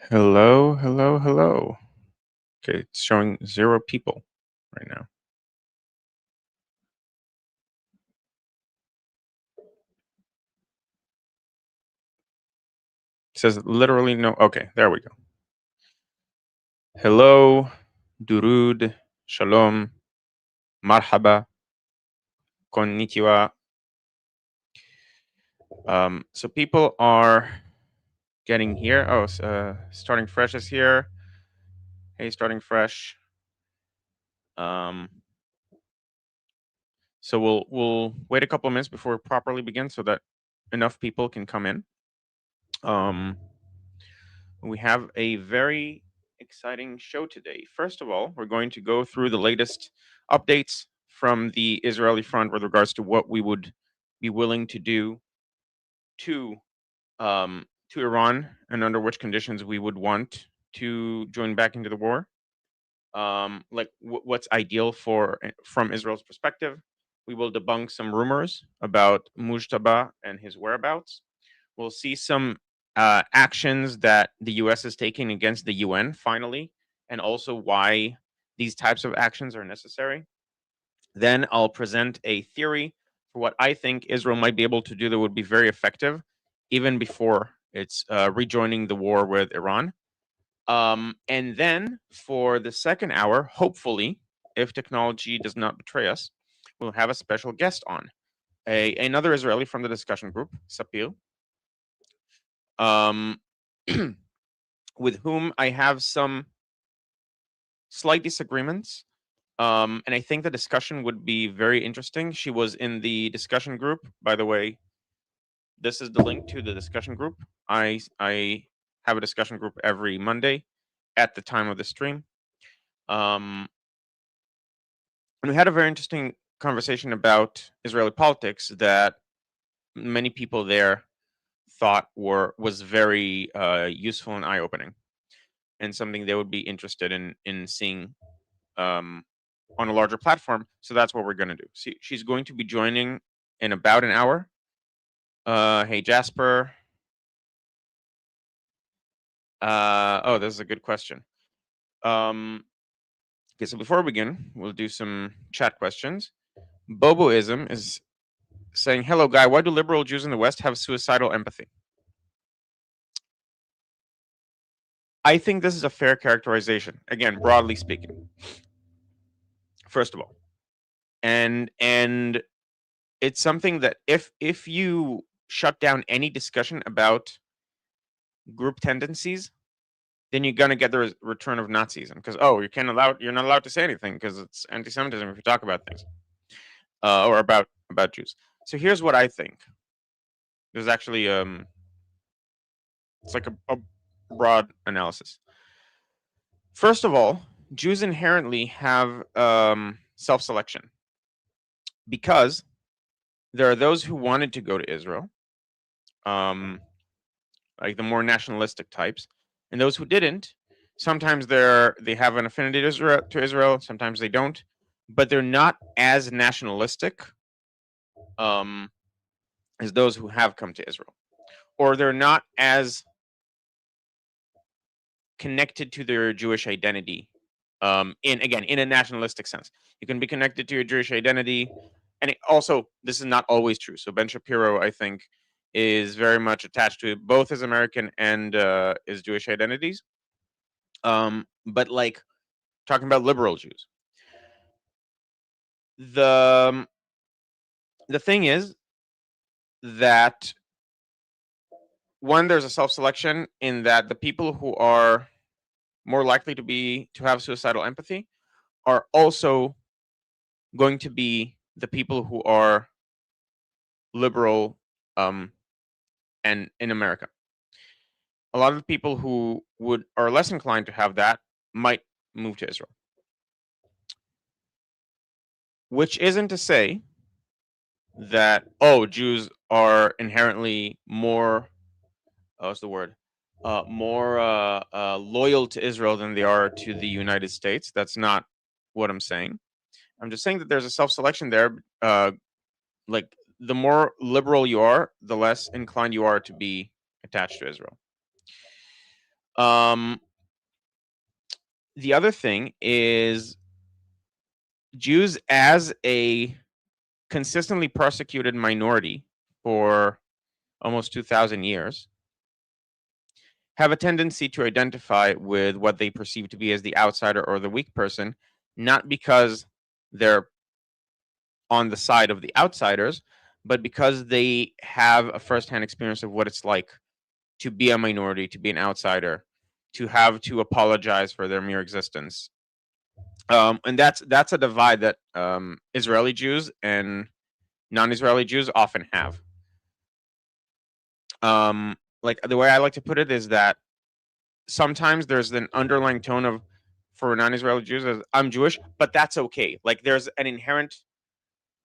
Hello, hello, hello. Okay, it's showing 0 people right now. It says literally no. Okay, there we go. Hello, durud, shalom, marhaba, konnichiwa. So people are getting here. Oh, starting fresh is here. Hey, starting fresh. So we'll wait a couple of minutes before we properly begin so that enough people can come in. We have a very exciting show today. First of all, we're going to go through the latest updates from the Israeli front with regards to what we would be willing to do to Iran and under which conditions we would want to join back into the war. What's ideal from Israel's perspective. We will debunk some rumors about Mujtaba and his whereabouts. We'll see some actions that the U.S. is taking against the UN finally, and also why these types of actions are necessary. Then I'll present a theory for what I think Israel might be able to do that would be very effective, even before it's rejoining the war with Iran. And then for the second hour, hopefully, if technology does not betray us, we'll have a special guest on, another Israeli from the discussion group, Sapir, with whom I have some slight disagreements. And I think the discussion would be very interesting. She was in the discussion group. By the way, this is the link to the discussion group. I have a discussion group every Monday at the time of the stream. And we had a very interesting conversation about Israeli politics that many people there thought was very useful and eye-opening, and something they would be interested in seeing on a larger platform. So that's what we're going to do. She's going to be joining in about an hour. Hey, Jasper. Oh, this is a good question. Okay, so before we begin, we'll do some chat questions. Boboism is saying, hello, Guy. Why do liberal Jews in the West have suicidal empathy? I think this is a fair characterization. Again, broadly speaking. First of all, and it's something that if you shut down any discussion about group tendencies, then you're gonna get the return of Nazism because you're not allowed to say anything because it's anti-Semitism if you talk about things or about Jews. So here's what I think. There's actually it's like a broad analysis. First of all, Jews inherently have self-selection because there are those who wanted to go to Israel, like the more nationalistic types, and those who didn't. Sometimes they have an affinity to Israel, sometimes they don't, but they're not as nationalistic as those who have come to Israel, or they're not as connected to their Jewish identity. In a nationalistic sense, you can be connected to your Jewish identity, and this is not always true. So Ben Shapiro, I think, is very much attached to both his American and his Jewish identities. But like talking about liberal Jews, the thing is that one, there's a self-selection in that the people who are more likely to have suicidal empathy are also going to be the people who are liberal and in America. A lot of the people who are less inclined to have that might move to Israel. Which isn't to say that Jews are inherently more what's the word? More loyal to Israel than they are to the United States. That's not what I'm saying. I'm just saying that there's a self-selection there. Like the more liberal you are, the less inclined you are to be attached to Israel. The other thing is Jews as a consistently persecuted minority for almost 2,000 years have a tendency to identify with what they perceive to be as the outsider or the weak person, not because they're on the side of the outsiders, but because they have a firsthand experience of what it's like to be a minority, to be an outsider, to have to apologize for their mere existence. And that's a divide that Israeli Jews and non-Israeli Jews often have. Like the way I like to put it is that sometimes there's an underlying tone of for non-Israeli Jews as I'm Jewish, but that's okay. Like there's an inherent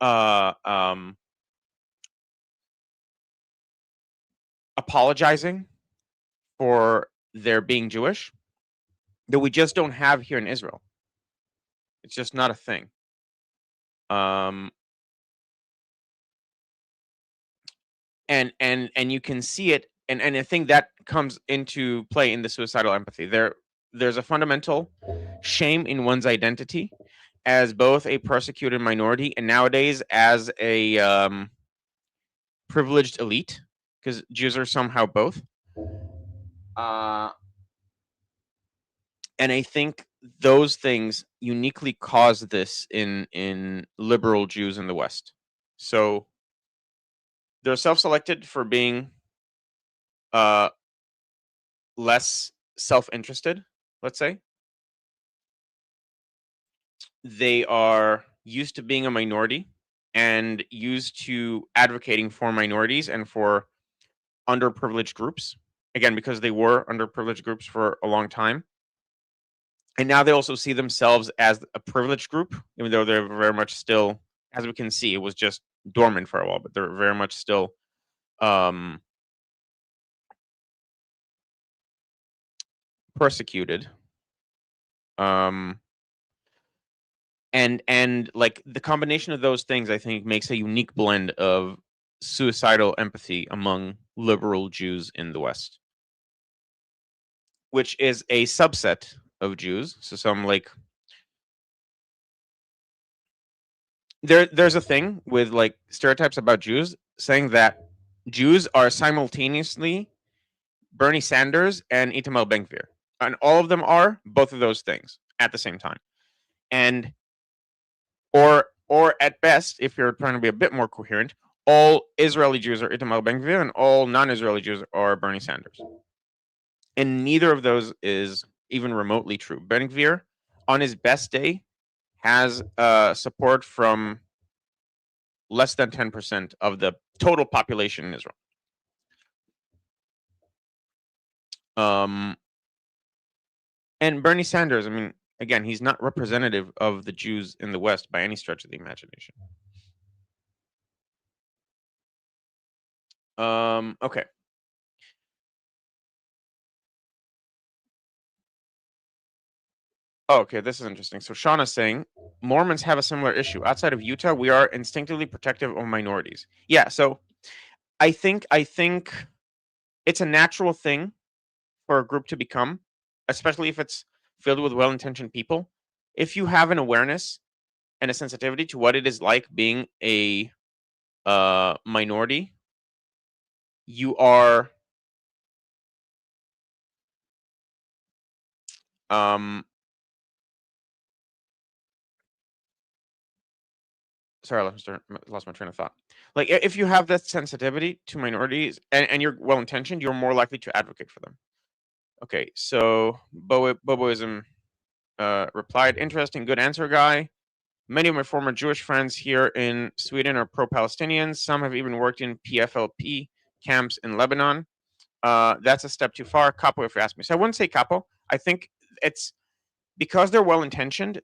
uh, um, apologizing for their being Jewish that we just don't have here in Israel. It's just not a thing. Um, and you can see it, and I think that comes into play in the suicidal empathy. There's a fundamental shame in one's identity as both a persecuted minority and nowadays as a privileged elite, because Jews are somehow both. And I think those things uniquely cause this in liberal Jews in the West. So they're self-selected for being uh, less self-interested, let's say. They are used to being a minority and used to advocating for minorities and for underprivileged groups. Again, because they were underprivileged groups for a long time. And now they also see themselves as a privileged group, even though they're very much still, as we can see, it was just dormant for a while, but they're very much still persecuted. And like the combination of those things, I think, makes a unique blend of suicidal empathy among liberal Jews in the West, which is a subset of Jews. So some like there's a thing with like stereotypes about Jews saying that Jews are simultaneously Bernie Sanders and Itamar Ben-Gvir, and all of them are both of those things at the same time. And or at best, if you're trying to be a bit more coherent, all Israeli Jews are Itamar Ben-Gvir and all non-Israeli Jews are Bernie Sanders. And neither of those is even remotely true. Ben-Gvir, on his best day, has support from less than 10% of the total population in Israel. And Bernie Sanders, I mean, again, he's not representative of the Jews in the West by any stretch of the imagination. Okay. Oh, okay, this is interesting. So Sean is saying Mormons have a similar issue. Outside of Utah, we are instinctively protective of minorities. Yeah, so I think it's a natural thing for a group to become, especially if it's filled with well-intentioned people. If you have an awareness and a sensitivity to what it is like being a minority, you are sorry, I lost my train of thought. Like if you have that sensitivity to minorities and you're well intentioned, you're more likely to advocate for them. Okay, so Boboism replied, interesting, good answer, guy. Many of my former Jewish friends here in Sweden are pro-Palestinians. Some have even worked in PFLP camps in Lebanon. That's a step too far. Capo, if you ask me. So I wouldn't say capo. I think it's because they're well intentioned.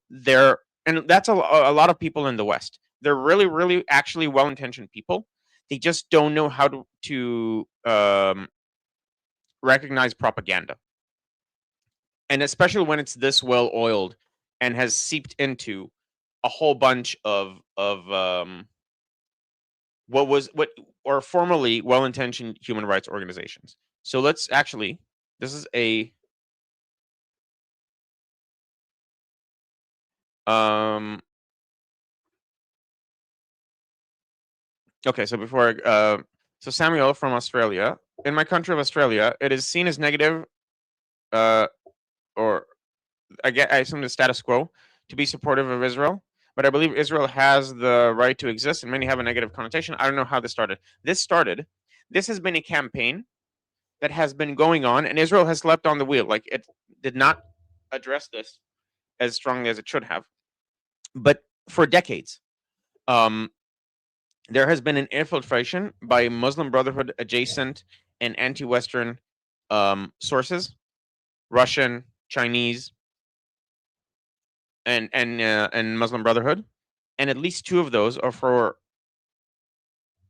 And that's a lot of people in the West. They're really, really, actually well intentioned people. They just don't know how to recognize propaganda, and especially when it's this well oiled and has seeped into a whole bunch of what or formerly well intentioned human rights organizations. So let's actually, this is a Okay, so so Samuel from Australia. In my country of Australia, it is seen as negative, or I assume the status quo, to be supportive of Israel. But I believe Israel has the right to exist, and many have a negative connotation. I don't know how this started. This has been a campaign that has been going on, and Israel has slept on the wheel. Like, it did not address this as strongly as it should have. But for decades, um, there has been an infiltration by Muslim Brotherhood adjacent and anti-Western sources, Russian, Chinese, and Muslim Brotherhood, and at least two of those are for,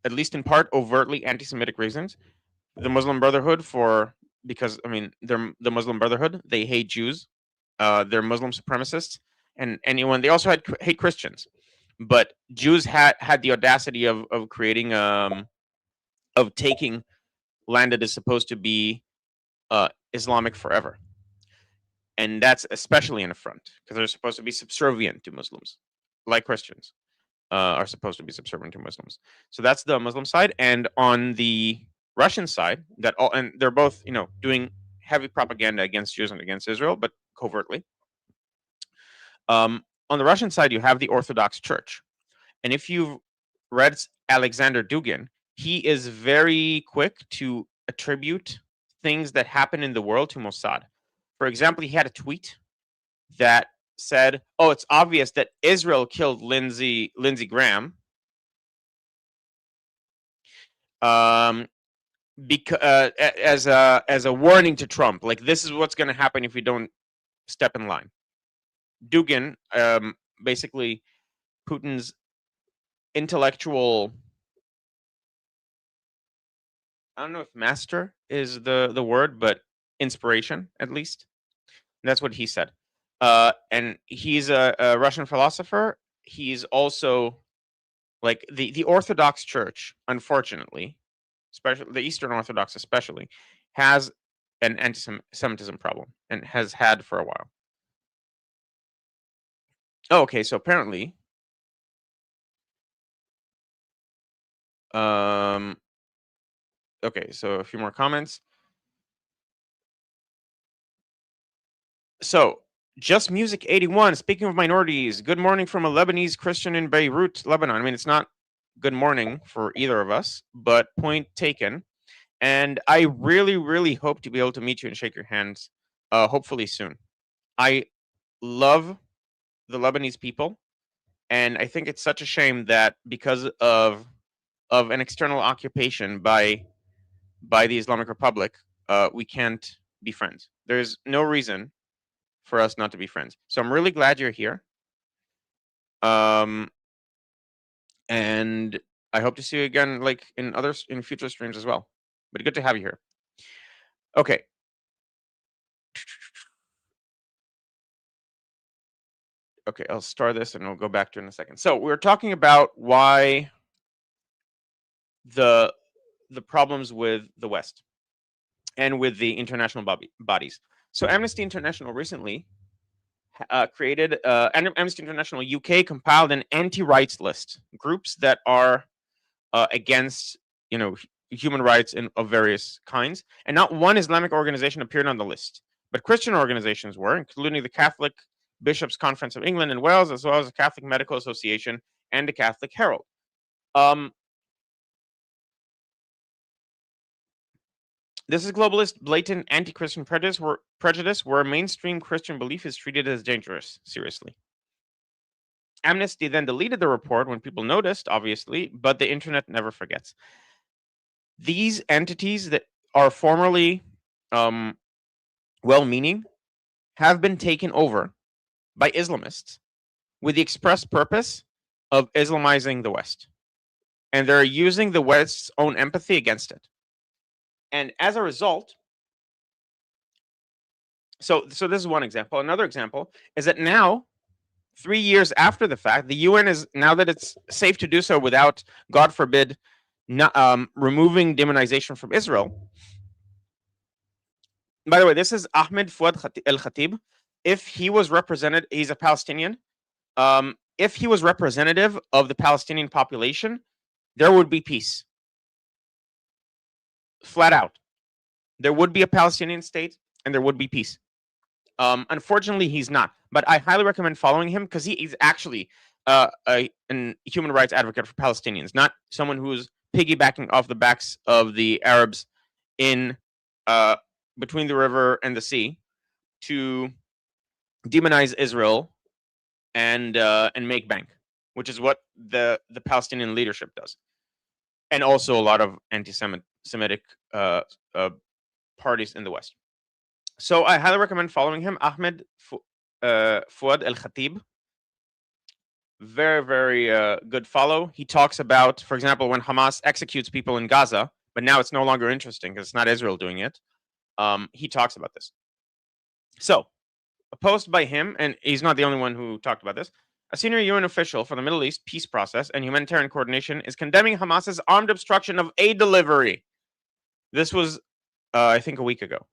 at least in part, overtly anti-Semitic reasons. The Muslim Brotherhood because I mean they're the Muslim Brotherhood. They hate Jews. They're Muslim supremacists, and anyone. They also hate Christians, but Jews had the audacity of creating of taking land that is supposed to be Islamic forever, and that's especially an affront because they're supposed to be subservient to Muslims, like Christians are supposed to be subservient to Muslims. So that's the Muslim side, and on the Russian side, and they're both doing heavy propaganda against Jews and against Israel, but covertly. On the Russian side, you have the Orthodox Church, and if you've read Alexander Dugin, he is very quick to attribute things that happen in the world to Mossad. For example, he had a tweet that said, "Oh, it's obvious that Israel killed Lindsey Graham because as a warning to Trump, like this is what's going to happen if we don't step in line." Dugin, basically Putin's intellectual, I don't know if master is the word, but inspiration at least. And that's what he said. And he's a Russian philosopher. He's also like the Orthodox Church, unfortunately, especially the Eastern Orthodox, especially, has an anti-Semitism problem and has had for a while. Oh, okay, so apparently, okay, so a few more comments. So, Just Music 81, speaking of minorities, good morning from a Lebanese Christian in Beirut, Lebanon. I mean, it's not good morning for either of us, but point taken. And I really, really hope to be able to meet you and shake your hands, hopefully soon. I love the Lebanese people, and I think it's such a shame that because of an external occupation by the Islamic Republic, we can't be friends. There's no reason for us not to be friends. So I'm really glad you're here. And I hope to see you again, like in future streams as well. But good to have you here. Okay. Okay, I'll start this and we'll go back to it in a second. So we were talking about why the problems with the West and with the international bodies. So Amnesty International recently created Amnesty International UK compiled an anti-rights list, groups that are against human rights of various kinds, and not one Islamic organization appeared on the list, but Christian organizations were, including the Catholic Bishops' Conference of England and Wales, as well as the Catholic Medical Association and the Catholic Herald. This is globalist, blatant anti-Christian prejudice where mainstream Christian belief is treated as dangerous. Seriously. Amnesty then deleted the report when people noticed, obviously, but the internet never forgets. These entities that are formerly well-meaning have been taken over by Islamists with the express purpose of Islamizing the West. And they're using the West's own empathy against it. And as a result, so this is one example. Another example is that now, 3 years after the fact, the UN is, now that it's safe to do so without, God forbid, removing demonization from Israel. By the way, this is Ahmed Fouad El Khatib. If he was represented, he's a Palestinian. If he was representative of the Palestinian population, there would be peace. Flat out. There would be a Palestinian state and there would be peace. Unfortunately, he's not. But I highly recommend following him because he's actually a human rights advocate for Palestinians, not someone who's piggybacking off the backs of the Arabs in between the river and the sea to demonize Israel and make bank, which is what the Palestinian leadership does, and also a lot of anti-Semitic parties in the West. So I highly recommend following him, Ahmed Fouad El Khatib. Very, very good follow. He talks about, for example, when Hamas executes people in Gaza, but now it's no longer interesting because it's not Israel doing it. He talks about this. So, a post by him, and he's not the only one who talked about this. A senior UN official for the Middle East peace process and humanitarian coordination is condemning Hamas's armed obstruction of aid delivery. This was, I think, a week ago.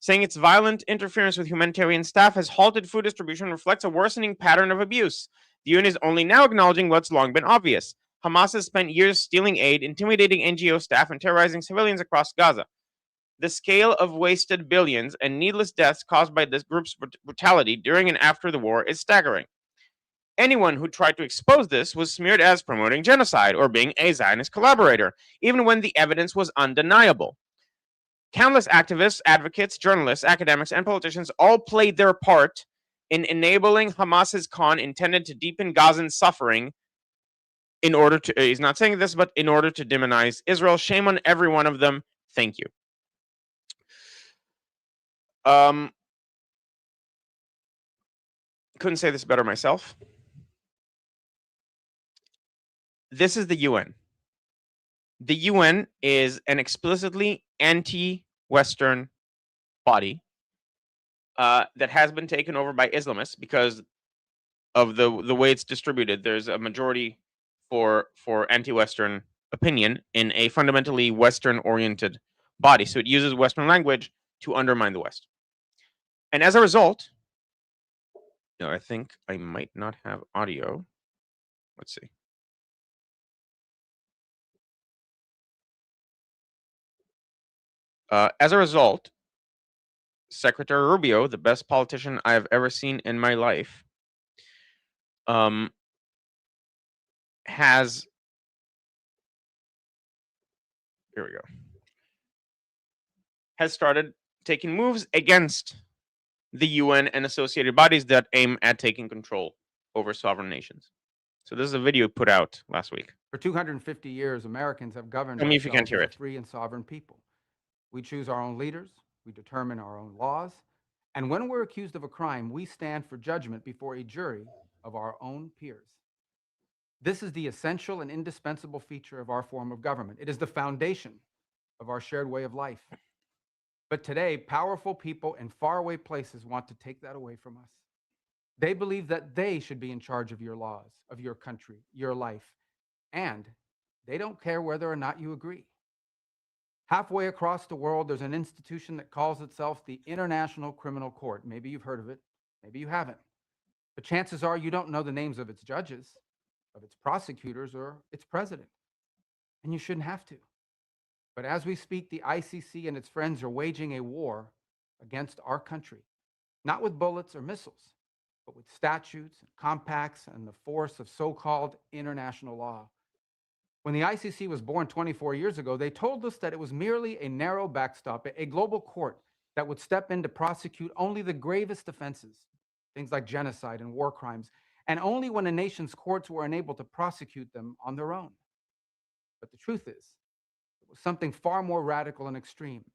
Saying its violent interference with humanitarian staff has halted food distribution reflects a worsening pattern of abuse. The UN is only now acknowledging what's long been obvious. Hamas has spent years stealing aid, intimidating NGO staff, and terrorizing civilians across Gaza. The scale of wasted billions and needless deaths caused by this group's brutality during and after the war is staggering. Anyone who tried to expose this was smeared as promoting genocide or being a Zionist collaborator, even when the evidence was undeniable. Countless activists, advocates, journalists, academics, and politicians all played their part in enabling Hamas's con intended to deepen Gazan suffering in order to, he's not saying this, but in order to demonize Israel. Shame on every one of them. Thank you. Couldn't say this better myself. This is the UN. The UN is an explicitly anti-Western body that has been taken over by Islamists because of the way it's distributed. There's a majority for anti-Western opinion in a fundamentally Western-oriented body. So it uses Western language to undermine the West. And as a result, I think I might not have audio. Let's see. As a result, Secretary Rubio, the best politician I have ever seen in my life, has, here we go, has started taking moves against the UN and associated bodies that aim at taking control over sovereign nations. So this is a video put out last week. For 250 years, Americans have governed Tell me if you can't hear ourselves as it. a free and sovereign people. We choose our own leaders, we determine our own laws, and when we're accused of a crime, we stand for judgment before a jury of our own peers. This is the essential and indispensable feature of our form of government. It is the foundation of our shared way of life. But today, powerful people in faraway places want to take that away from us. They believe that they should be in charge of your laws, of your country, your life, and they don't care whether or not you agree. Halfway across the world, there's an institution that calls itself the International Criminal Court. Maybe you've heard of it, maybe you haven't. But chances are you don't know the names of its judges, of its prosecutors, or its president. And you shouldn't have to. But as we speak, the ICC and its friends are waging a war against our country, not with bullets or missiles, but with statutes and compacts and the force of so-called international law. When the ICC was born 24 years ago, they told us that it was merely a narrow backstop, a global court that would step in to prosecute only the gravest offenses, things like genocide and war crimes, and only when a nation's courts were unable to prosecute them on their own. But the truth is, it was something far more radical and extreme.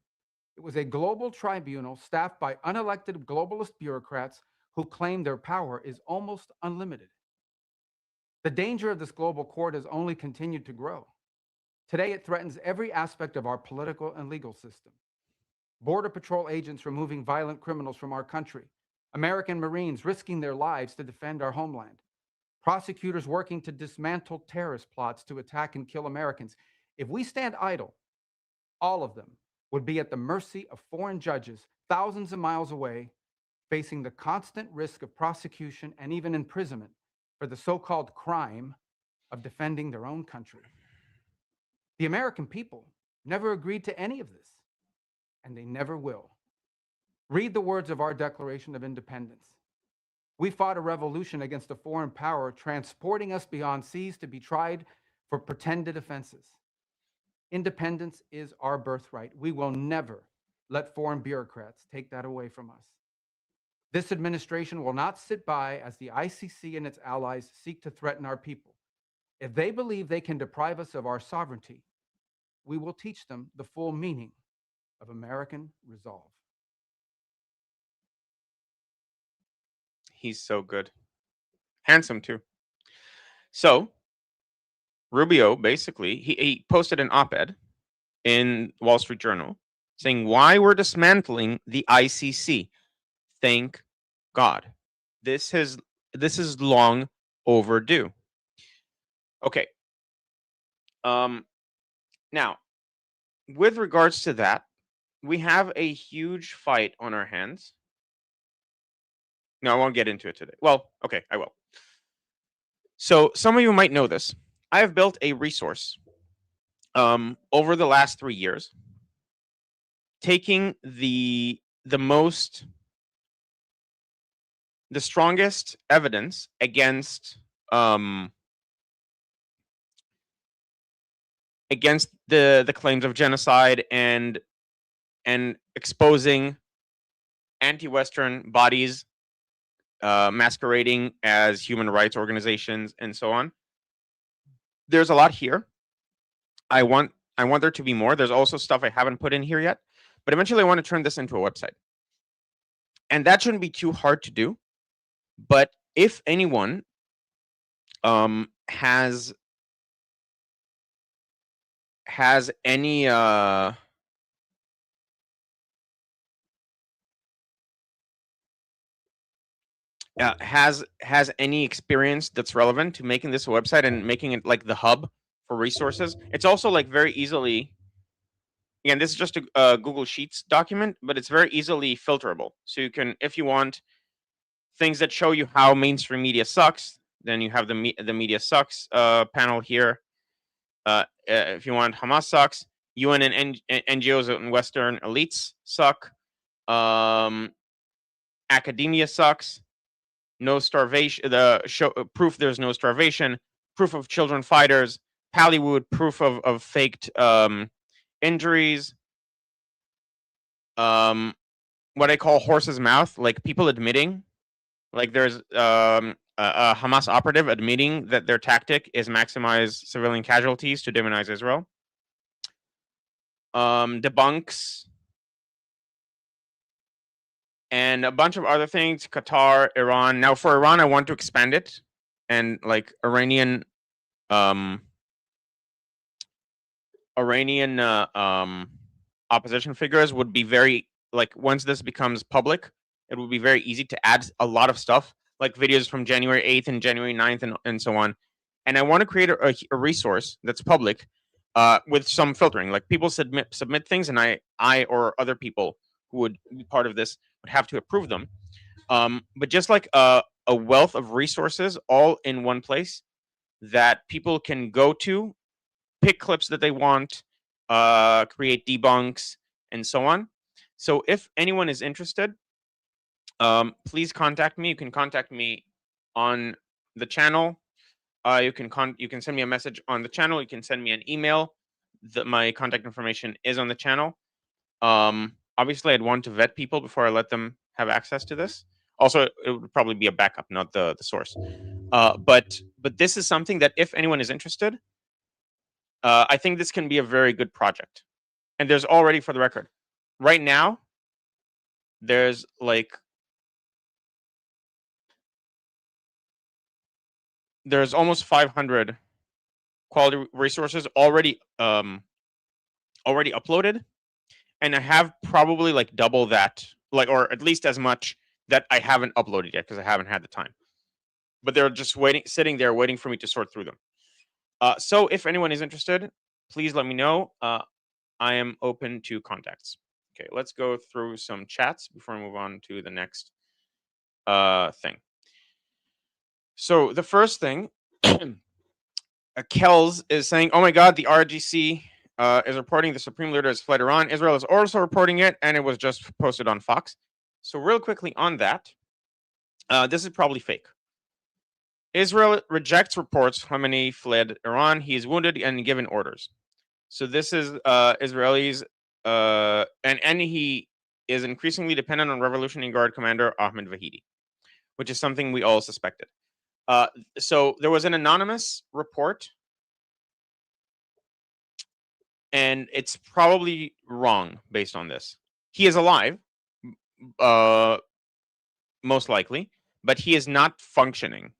It was a global tribunal staffed by unelected globalist bureaucrats who claim their power is almost unlimited. The danger of this global court has only continued to grow. Today, it threatens every aspect of our political and legal system. Border Patrol agents removing violent criminals from our country, American Marines risking their lives to defend our homeland, prosecutors working to dismantle terrorist plots to attack and kill Americans. If we stand idle, all of them would be at the mercy of foreign judges thousands of miles away, facing the constant risk of prosecution and even imprisonment for the so-called crime of defending their own country. The American people never agreed to any of this, and they never will. Read the words of our Declaration of Independence. We fought a revolution against a foreign power, transporting us beyond seas to be tried for pretended offenses. Independence is our birthright. We will never let foreign bureaucrats take that away from us. This administration will not sit by as the ICC and its allies seek to threaten our people. If they believe they can deprive us of our sovereignty, we will teach them the full meaning of American resolve. He's so good. Handsome, too. So, Rubio, basically, he posted an op-ed in Wall Street Journal saying why we're dismantling the ICC. Thank God. This is long overdue. Okay. Now, with regards to that, we have a huge fight on our hands. No, I won't get into it today. Well, okay, I will. So some of you might know this. I have built a resource over the last 3 years, taking the strongest evidence against the claims of genocide and exposing anti-Western bodies masquerading as human rights organizations and so on. There's a lot here. I want there to be more. There's also stuff I haven't put in here yet, but eventually I want to turn this into a website. And that shouldn't be too hard to do. But if anyone has any has any experience that's relevant to making this a website and making it like the hub for resources, it's also like very easily. Again, this is just a Google Sheets document, but it's very easily filterable. So you can, if you want things that show you how mainstream media sucks, then you have the media sucks panel here. If you want Hamas sucks, UN and NGOs and Western elites suck. Academia sucks. No starvation. The show proof there's no starvation. Proof of children fighters. Pallywood proof of faked injuries. What I call horse's mouth, like people admitting, like there's a Hamas operative admitting that their tactic is maximize civilian casualties to demonize Israel. Debunks and a bunch of other things. Qatar, Iran. Now for Iran, I want to expand it, and like Iranian opposition figures would be very, like, once this becomes public, it would be very easy to add a lot of stuff, like videos from January 8th and January 9th and so on. And I want to create a resource that's public with some filtering. Like people submit things, and I or other people who would be part of this would have to approve them. But just like a wealth of resources all in one place that people can go to, pick clips that they want, create debunks, and so on. So if anyone is interested, please contact me. You can contact me on the channel. You can send me a message on the channel. You can send me an email. My contact information is on the channel. Obviously, I'd want to vet people before I let them have access to this. Also, it would probably be a backup, not the source. But this is something that if anyone is interested, I think this can be a very good project. And there's already, for the record, right now, there's almost 500 quality resources already uploaded, and I have probably like double that, or at least as much that I haven't uploaded yet because I haven't had the time. But they're just sitting there waiting for me to sort through them. So if anyone is interested, please let me know. I am open to contacts. Okay, let's go through some chats before I move on to the next thing. So the first thing, Kells is saying, "Oh my God, the IRGC is reporting the Supreme Leader has fled Iran. Israel is also reporting it, and it was just posted on Fox." So real quickly on that, this is probably fake. Israel rejects reports Khamenei fled Iran. He is wounded and given orders. So this is Israelis, and he is increasingly dependent on Revolutionary Guard Commander Ahmed Vahidi, which is something we all suspected. So there was an anonymous report, and it's probably wrong based on this. He is alive, uh, most likely, but he is not functioning.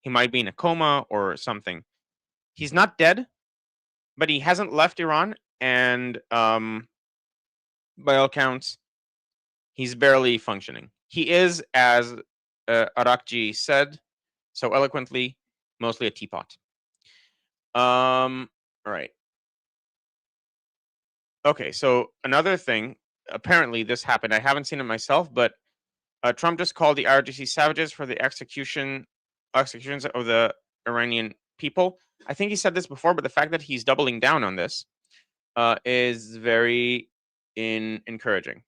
He might be in a coma or something. He's not dead, but he hasn't left Iran, and by all counts, he's barely functioning. He is, as Arakji said so eloquently, mostly a teapot. All right. Okay, so another thing, apparently this happened. I haven't seen it myself, but Trump just called the IRGC savages for the executions of the Iranian people. I think he said this before, but the fact that he's doubling down on this is very encouraging,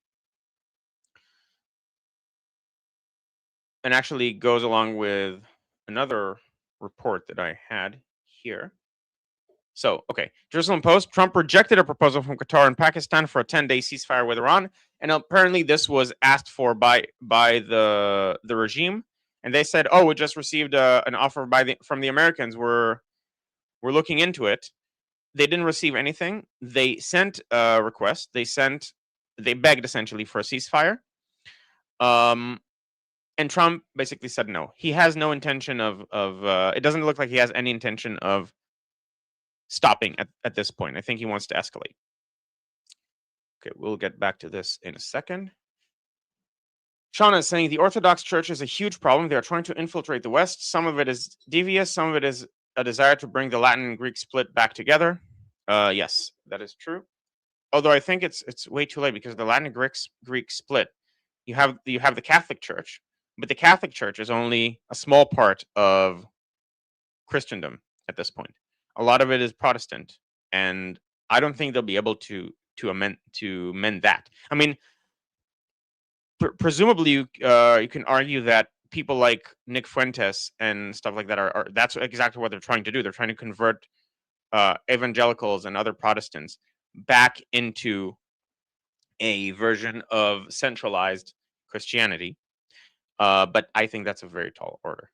and actually goes along with another report that I had here. So, okay, Jerusalem Post: Trump rejected a proposal from Qatar and Pakistan for a 10-day ceasefire with Iran, and apparently this was asked for by the regime, and they said, "Oh, we just received an offer from the Americans. We're looking into it." They didn't receive anything. They sent a request. They begged essentially for a ceasefire. And Trump basically said no. He has no intention of it doesn't look like he has any intention of stopping at this point. I think he wants to escalate. Okay, we'll get back to this in a second. Shauna is saying the Orthodox Church is a huge problem. They are trying to infiltrate the West. Some of it is devious. Some of it is a desire to bring the Latin and Greek split back together. Yes, that is true. Although I think it's way too late, because the Latin and Greek split, you have the Catholic Church, but the Catholic Church is only a small part of Christendom at this point. A lot of it is Protestant, and I don't think they'll be able to mend that. I mean, presumably you can argue that people like Nick Fuentes and stuff like that are that's exactly what they're trying to do. They're trying to convert evangelicals and other Protestants back into a version of centralized Christianity. But I think that's a very tall order.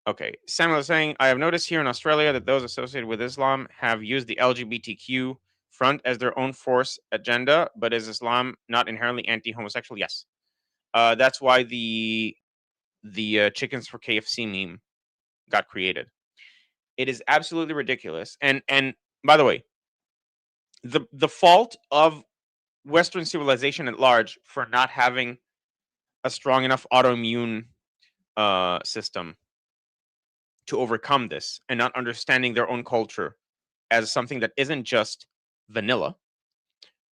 Okay, Samuel is saying, I have noticed here in Australia that those associated with Islam have used the LGBTQ front as their own force agenda, but is Islam not inherently anti-homosexual? Yes. That's why the chickens for KFC meme got created. It is absolutely ridiculous. And by the way, the fault of Western civilization at large for not having a strong enough autoimmune system to overcome this, and not understanding their own culture as something that isn't just vanilla,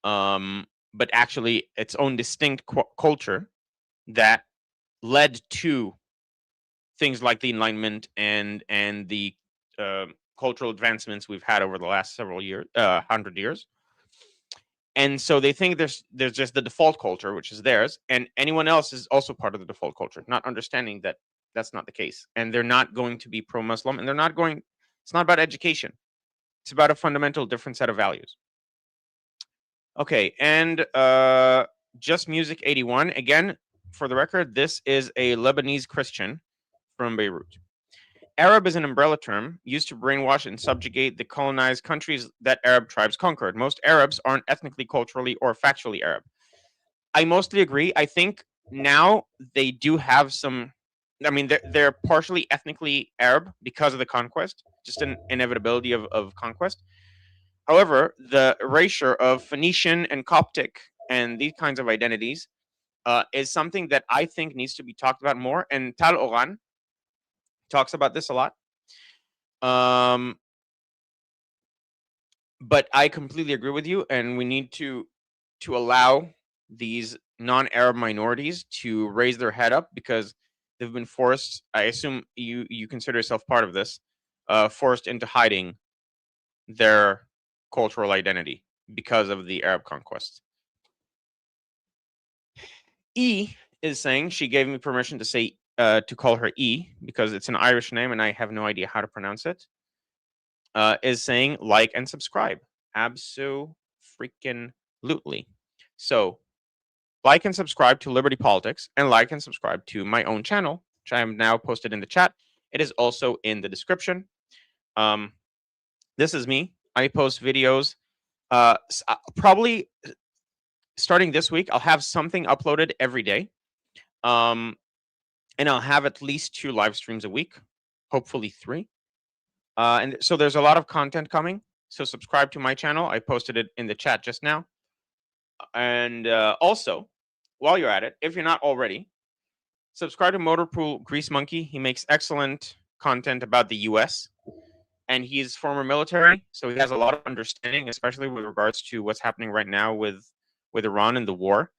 but actually its own distinct culture that led to things like the Enlightenment and the cultural advancements we've had over the last several years, 100 years. And so they think there's just the default culture, which is theirs, and anyone else is also part of the default culture, not understanding that that's not the case. And they're not going to be pro-Muslim, and it's not about education. It's about a fundamental different set of values. Okay, and Just Music 81, again, for the record, this is a Lebanese Christian from Beirut. Arab is an umbrella term used to brainwash and subjugate the colonized countries that Arab tribes conquered. Most Arabs aren't ethnically, culturally, or factually Arab. I mostly agree. I think now they do have some. I mean, they're partially ethnically Arab because of the conquest, just an inevitability of conquest. However, the erasure of Phoenician and Coptic and these kinds of identities is something that I think needs to be talked about more. And Tal Oran talks about this a lot. But I completely agree with you, and we need to allow these non-Arab minorities to raise their head up, because they've been forced. I assume you consider yourself part of this, forced into hiding their cultural identity because of the Arab conquest. E is saying she gave me permission to say to call her E because it's an Irish name and I have no idea how to pronounce it. Is saying like and subscribe. Abso-freaking-lutely. So like and subscribe to Liberty Politics and like and subscribe to my own channel, which I am now posted in the chat. It is also in the description. This is me. I post videos. Probably starting this week, I'll have something uploaded every day. And I'll have at least 2 live streams a week, hopefully 3. And so there's a lot of content coming. So subscribe to my channel. I posted it in the chat just now. And also, while you're at it, if you're not already, subscribe to Motorpool Grease Monkey. He makes excellent content about the US. And he's former military, so he has a lot of understanding, especially with regards to what's happening right now with Iran and the war.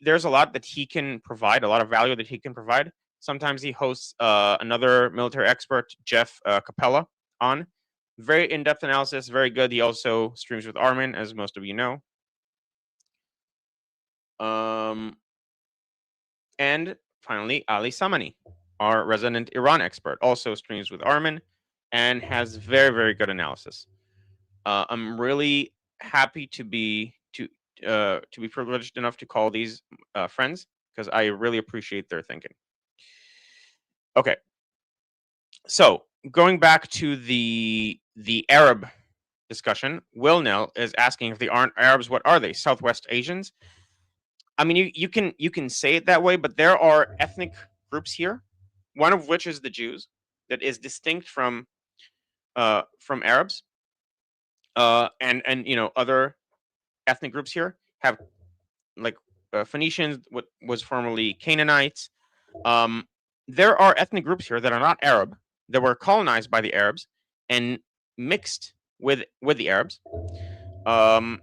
There's a lot that he can provide, a lot of value that he can provide. Sometimes he hosts another military expert, Jeff Capella, on. Very in-depth analysis, very good. He also streams with Armin, as most of you know. And finally, Ali Samani, our resident Iran expert, also streams with Armin and has very, very good analysis. I'm really happy to be privileged enough to call these friends because I really appreciate their thinking. Okay, so going back to the Arab discussion, Will Nell is asking if they aren't Arabs, what are they? Southwest Asians? I mean, you can say it that way, but there are ethnic groups here, one of which is the Jews, that is distinct from Arabs, and other ethnic groups here have like Phoenicians, what was formerly Canaanites. There are ethnic groups here that are not Arab, that were colonized by the Arabs and mixed with the Arabs, that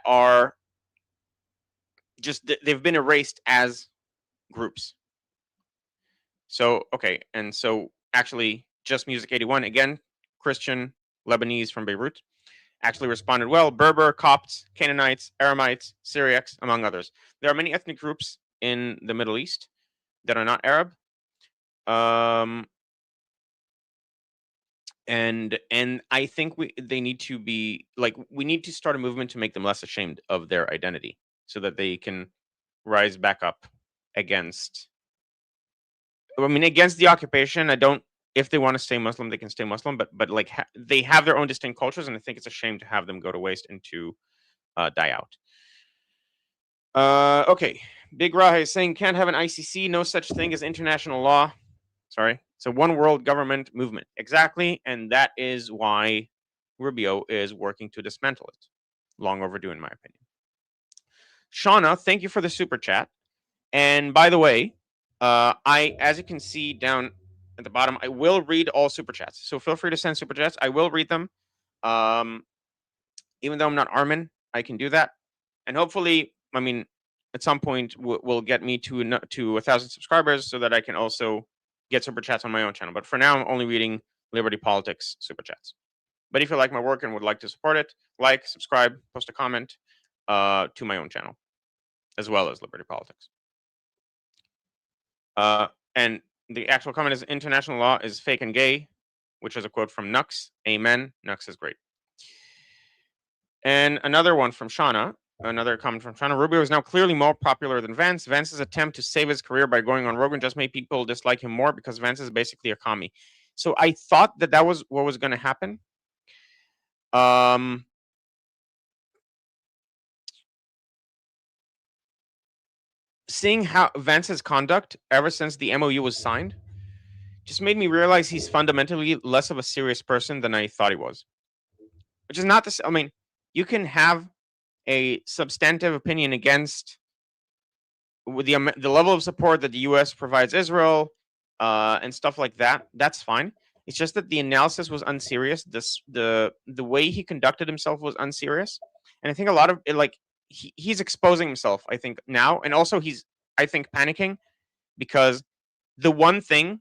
are just they've been erased as groups. So okay, and so actually, Just Music 81 again, Christian Lebanese from Beirut, actually responded well. Berber, Copts, Canaanites, Aramites, Syriacs, among others. There are many ethnic groups in the Middle East that are not Arab. And I think they need to be like, we need to start a movement to make them less ashamed of their identity so that they can rise back up against the occupation. If they want to stay Muslim, they can stay Muslim, but like they have their own distinct cultures, and I think it's a shame to have them go to waste and to die out. Okay, Big Raha is saying can't have an ICC, no such thing as international law. Sorry, it's a one world government movement. Exactly, and that is why Rubio is working to dismantle it. Long overdue, in my opinion. Shauna, thank you for the super chat. And by the way, as you can see down at the bottom, I will read all super chats. So feel free to send super chats. I will read them. Even though I'm not Armin, I can do that. And hopefully, at some point, we'll get me to 1,000 subscribers so that I can also get super chats on my own channel. But for now, I'm only reading Liberty Politics super chats. But if you like my work and would like to support it, like, subscribe, post a comment to my own channel, as well as Liberty Politics. And the actual comment is international law is fake and gay, which is a quote from Nux. Amen. Nux is great. And another one from Shauna. Another comment from Shauna. Rubio is now clearly more popular than Vance. Vance's attempt to save his career by going on Rogan just made people dislike him more because Vance is basically a commie. So I thought that was what was going to happen. Seeing how Vance's conduct ever since the MOU was signed just made me realize he's fundamentally less of a serious person than I thought he was. Which is not this. I mean, you can have a substantive opinion against the level of support that the U.S. provides Israel and stuff like that. That's fine. It's just that the analysis was unserious. The way he conducted himself was unserious, and I think a lot of it, like he's exposing himself. I think now, and also he's, I think, panicking because the one thing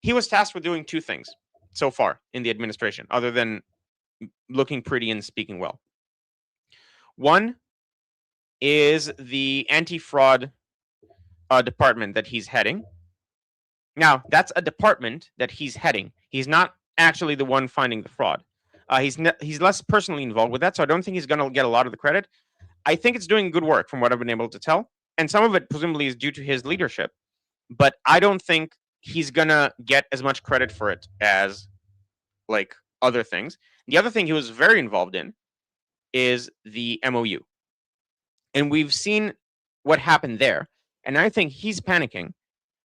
he was tasked with doing two things so far in the administration, other than looking pretty and speaking well. One is the anti-fraud department that he's heading. Now, that's a department that he's heading. He's not actually the one finding the fraud. He's less personally involved with that, so I don't think he's going to get a lot of the credit. I think it's doing good work from what I've been able to tell, and some of it presumably is due to his leadership. But I don't think he's going to get as much credit for it as like other things. The other thing he was very involved in is the MOU. And we've seen what happened there. And I think he's panicking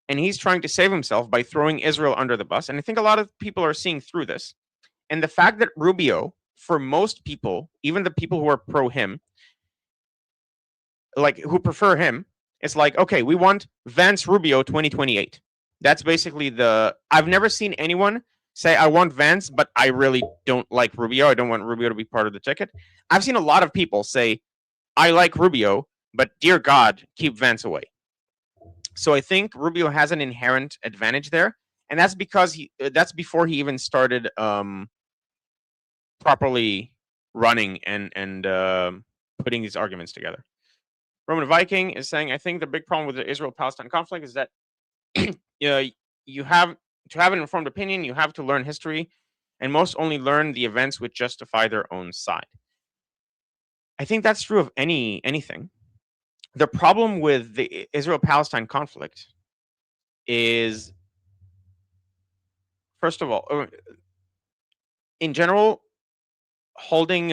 and he's trying to save himself by throwing Israel under the bus. And I think a lot of people are seeing through this. And the fact that Rubio, for most people, even the people who are pro him, like who prefer him, it's like, okay, we want Vance Rubio 2028. That's basically I've never seen anyone say, I want Vance, but I really don't like Rubio. I don't want Rubio to be part of the ticket. I've seen a lot of people say, I like Rubio, but dear God, keep Vance away. So I think Rubio has an inherent advantage there. And that's because that's before he even started properly running and putting these arguments together. Roman Viking is saying, I think the big problem with the Israel-Palestine conflict is that you have to have an informed opinion, you have to learn history, and most only learn the events which justify their own side. I think that's true of anything. The problem with the Israel-Palestine conflict is, first of all, in general, holding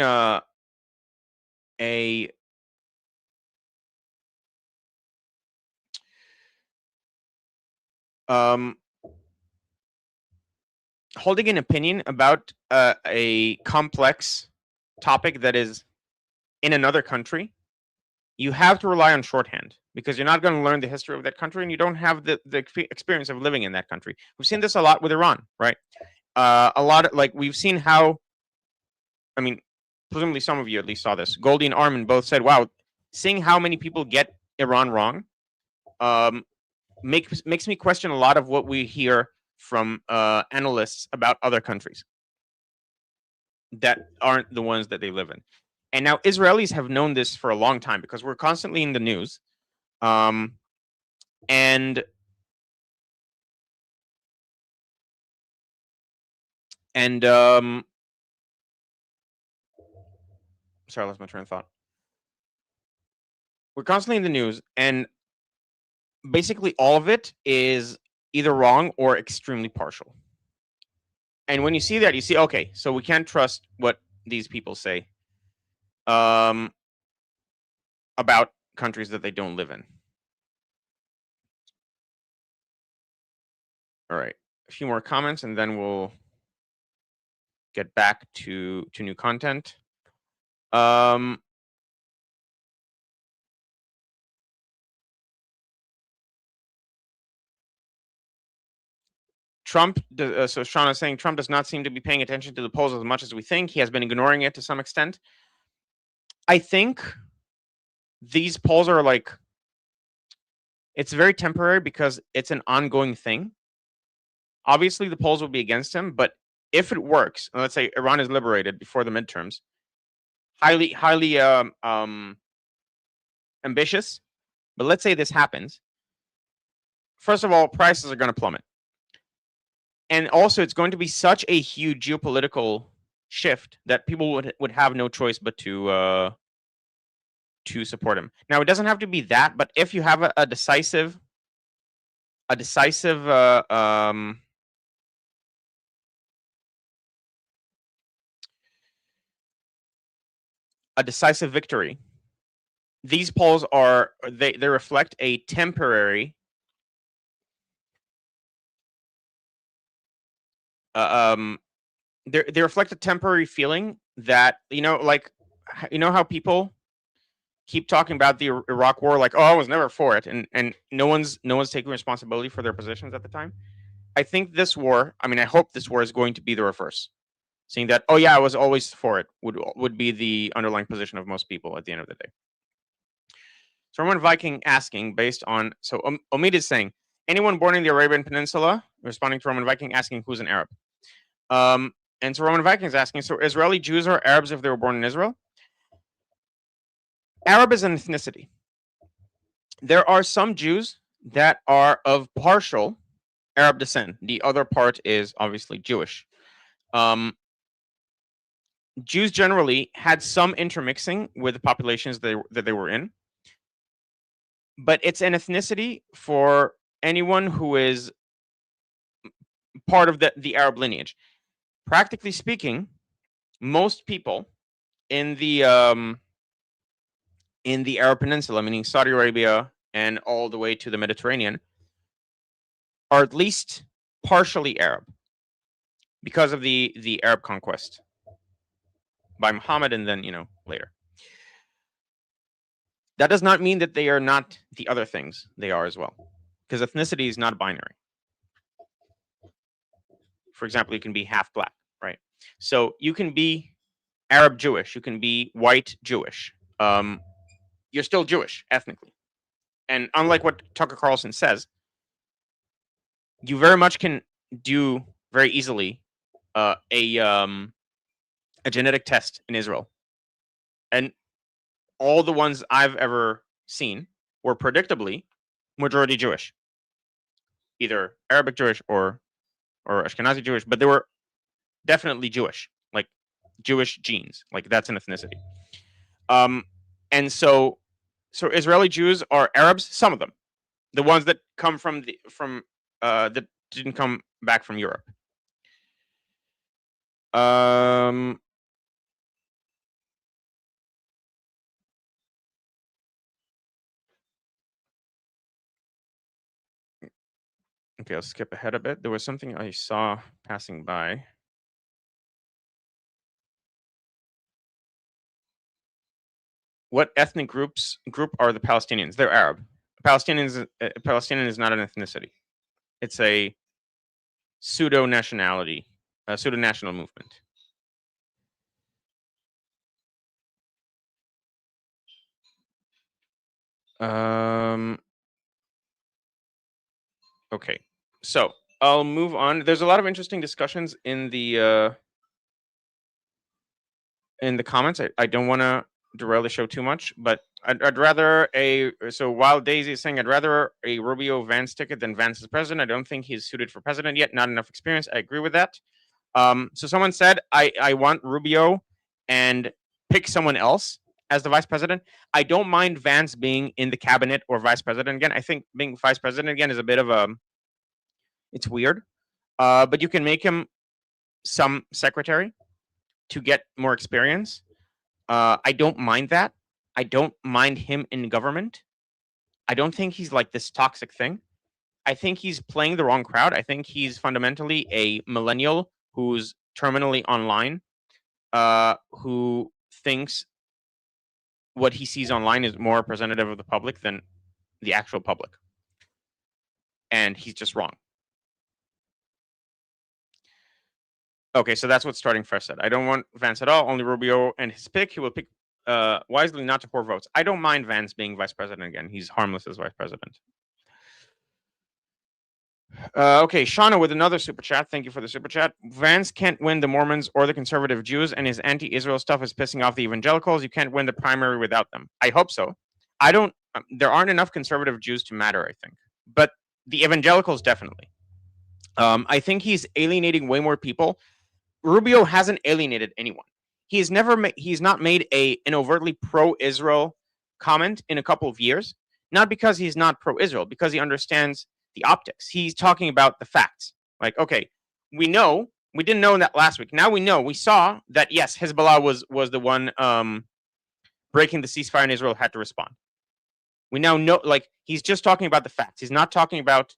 holding an opinion about a complex topic that is in another country, you have to rely on shorthand because you're not going to learn the history of that country and you don't have the experience of living in that country. We've seen this a lot with Iran, right? A lot of, like, we've seen how, I mean, presumably some of you at least saw this. Goldie and Armin both said, wow, seeing how many people get Iran wrong makes me question a lot of what we hear from analysts about other countries that aren't the ones that they live in. And now Israelis have known this for a long time because we're constantly in the news. And sorry, I lost my train of thought. We're constantly in the news, and basically all of it is either wrong or extremely partial. And when you see that, you see, okay, so we can't trust what these people say about countries that they don't live in. All right, a few more comments, and then we'll get back to new content. Trump, so Sean is saying Trump does not seem to be paying attention to the polls as much as we think. He has been ignoring it to some extent. I think these polls are like, it's very temporary because it's an ongoing thing. Obviously, the polls will be against him, but if it works, let's say Iran is liberated before the midterms, highly ambitious, but let's say this happens. First of all, prices are going to plummet. And also, it's going to be such a huge geopolitical shift that people would have no choice but to support him. Now, it doesn't have to be that, but if you have a decisive victory, these polls are they reflect a temporary they reflect a temporary feeling that, like, how people keep talking about the Iraq war, like, oh, I was never for it, and no one's taking responsibility for their positions at the time. I think this war, I hope this war is going to be the reverse, seeing that, oh yeah, I was always for it would be the underlying position of most people at the end of the day. So Roman Viking asking based on, so Omid is saying, anyone born in the Arabian Peninsula, responding to Roman Viking, asking who's an Arab. And so Roman Vikings asking, so Israeli Jews are Arabs if they were born in Israel? Arab is an ethnicity. There are some Jews that are of partial Arab descent. The other part is obviously Jewish. Jews generally had some intermixing with the populations that they were in, but it's an ethnicity for anyone who is part of the Arab lineage. Practically speaking, most people in the Arab Peninsula, meaning Saudi Arabia and all the way to the Mediterranean, are at least partially Arab because of the Arab conquest by Muhammad and then later. That does not mean that they are not the other things. They are as well, because ethnicity is not binary. For example, you can be half black, right? So you can be Arab Jewish, you can be white Jewish. You're still Jewish ethnically. And unlike what Tucker Carlson says, you very much can do very easily a genetic test in Israel. And all the ones I've ever seen were predictably majority Jewish, either Arabic Jewish or Ashkenazi Jewish, but they were definitely Jewish, like Jewish genes, like that's an ethnicity. And so Israeli Jews are Arabs, some of them, the ones that come from that didn't come back from Europe. Okay, I'll skip ahead a bit. There was something I saw passing by. What ethnic group are the Palestinians? They're Arab. Palestinian is not an ethnicity. It's a pseudo nationality, a pseudo national movement. Okay, so I'll move on. There's a lot of interesting discussions in the comments. I don't want to derail the show too much, but I'd rather so while Daisy is saying I'd rather a Rubio Vance ticket than Vance as president. I don't think he's suited for president yet. Not enough experience. I agree with that. So someone said I want Rubio and pick someone else as the vice president. I don't mind Vance being in the cabinet or vice president again. I think being vice president again is a bit of it's weird. But you can make him some secretary to get more experience. I don't mind that. I don't mind him in government. I don't think he's like this toxic thing. I think he's playing the wrong crowd. I think he's fundamentally a millennial who's terminally online, who thinks what he sees online is more representative of the public than the actual public. And he's just wrong. Okay, so that's what Starting Fresh said. I don't want Vance at all, only Rubio and his pick. He will pick wisely not to pour votes. I don't mind Vance being vice president again. He's harmless as vice president. Okay, Shauna with another super chat. Thank you for the super chat. Vance can't win the Mormons or the conservative Jews, and his anti-Israel stuff is pissing off the evangelicals. You can't win the primary without them. I hope so. I don't. There aren't enough conservative Jews to matter, I think, but the evangelicals definitely. I think he's alienating way more people. Rubio hasn't alienated anyone. He's not made an overtly pro-Israel comment in a couple of years. Not because he's not pro-Israel, because he understands the optics. He's talking about the facts. Like, okay, we didn't know that last week. Now we know. We saw that yes, Hezbollah was the one breaking the ceasefire, and Israel had to respond. We now know. Like, he's just talking about the facts. He's not talking about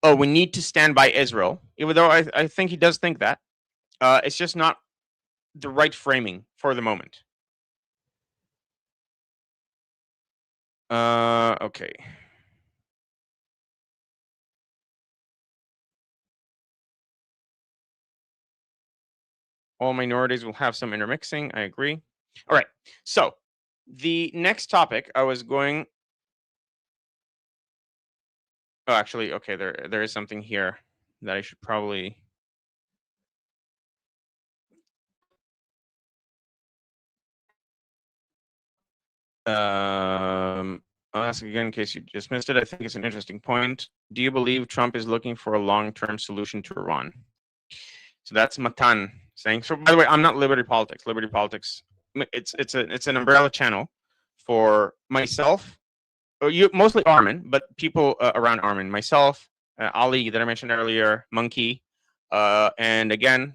oh, we need to stand by Israel, even though I think he does think that. It's just not the right framing for the moment. Okay. All minorities will have some intermixing. I agree. All right. So The next topic I was going. Oh, actually, okay. There is something here that I should probably. I'll ask again in case you just missed it. I think it's an interesting point. Do you believe Trump is looking for a long-term solution to Iran? So that's Matan saying. So by the way, I'm not Liberty Politics. Liberty Politics, it's an umbrella channel for myself, or you mostly Armin, but people around Armin, myself, Ali that I mentioned earlier, Monkey, and again,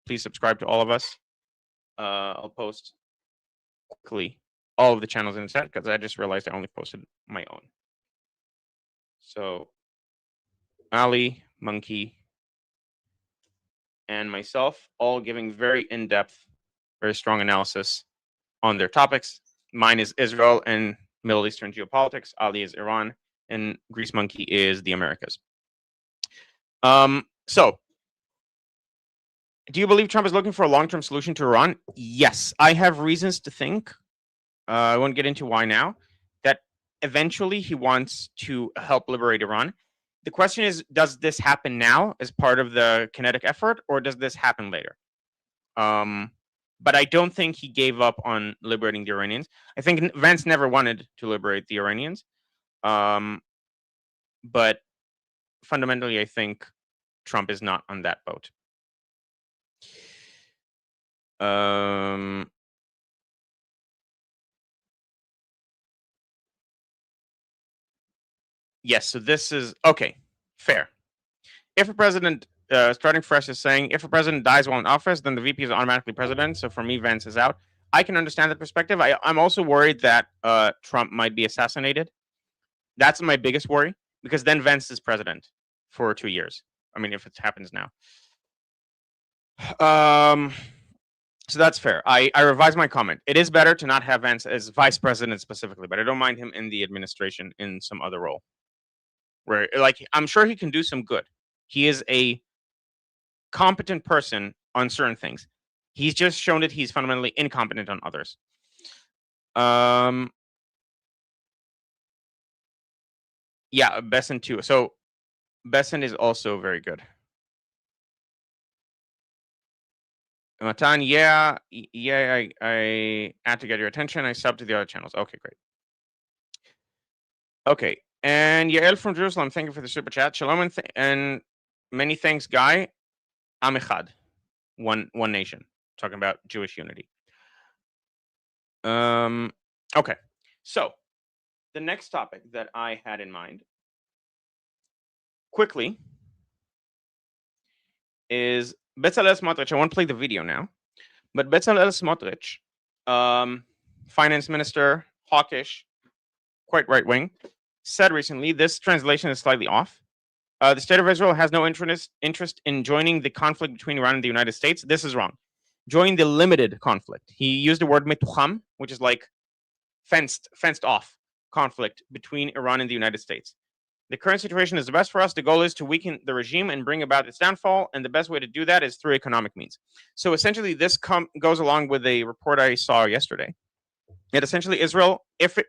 please subscribe to all of us. I'll post quickly all of the channels in the chat because I just realized I only posted my own. So Ali, Monkey, and myself, all giving very in-depth, very strong analysis on their topics. Mine is Israel and Middle Eastern geopolitics. Ali is Iran, and Grease Monkey is the Americas. So, do you believe Trump is looking for a long-term solution to Iran? Yes, I have reasons to think. I won't get into why now. That eventually he wants to help liberate Iran. The question is, does this happen now as part of the kinetic effort, or does this happen later? But I don't think he gave up on liberating the Iranians. I think Vance never wanted to liberate the Iranians. But fundamentally, I think Trump is not on that boat. Yes, so this is okay, fair. If a president, starting fresh, is saying if a president dies while in office, then the VP is automatically president. So for me, Vance is out. I can understand that perspective. I'm also worried that Trump might be assassinated. That's my biggest worry because then Vance is president for 2 years. I mean, if it happens now. So that's fair. I revised my comment. It is better to not have Vance as vice president specifically, but I don't mind him in the administration in some other role. Where, like, I'm sure he can do some good. He is a competent person on certain things. He's just shown that he's fundamentally incompetent on others. Yeah, Besson too. So Besson is also very good. Matan, yeah, I had to get your attention. I subbed to the other channels. Okay, great. Okay, and Yael from Jerusalem, thank you for the super chat. Shalom and many thanks, Guy. Am Echad, one nation. Talking about Jewish unity. Okay, so the next topic that I had in mind, quickly, is Bezalel Smotrich. I won't play the video now, but Bezalel Smotrich, finance minister, hawkish, quite right wing, said recently this translation is slightly off. The state of Israel has no interest in joining the conflict between Iran and the United States. This is wrong. Join the limited conflict. He used the word metucham, which is like fenced off conflict between Iran and the United States. The current situation is the best for us. The goal is to weaken the regime and bring about its downfall, and the best way to do that is through economic means. So essentially, this goes along with a report I saw yesterday. That essentially Israel, if we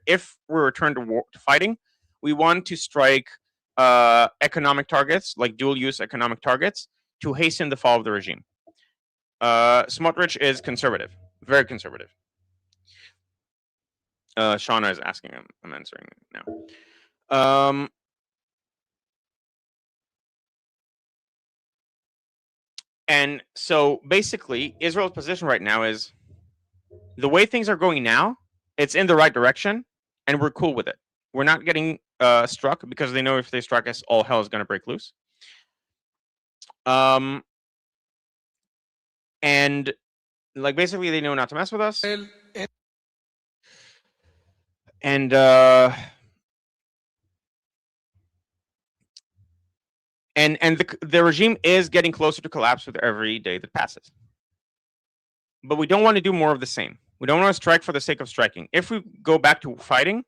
return to fighting, we want to strike economic targets, like dual-use economic targets, to hasten the fall of the regime. Smotrich is conservative, very conservative. Shauna is asking him. I'm answering now. And so basically, Israel's position right now is the way things are going now, it's in the right direction, and we're cool with it. We're not getting struck because they know if they strike us, all hell is going to break loose. And like basically, they know not to mess with us. And the regime is getting closer to collapse with every day that passes. But we don't want to do more of the same. We don't want to strike for the sake of striking. If we go back to fighting,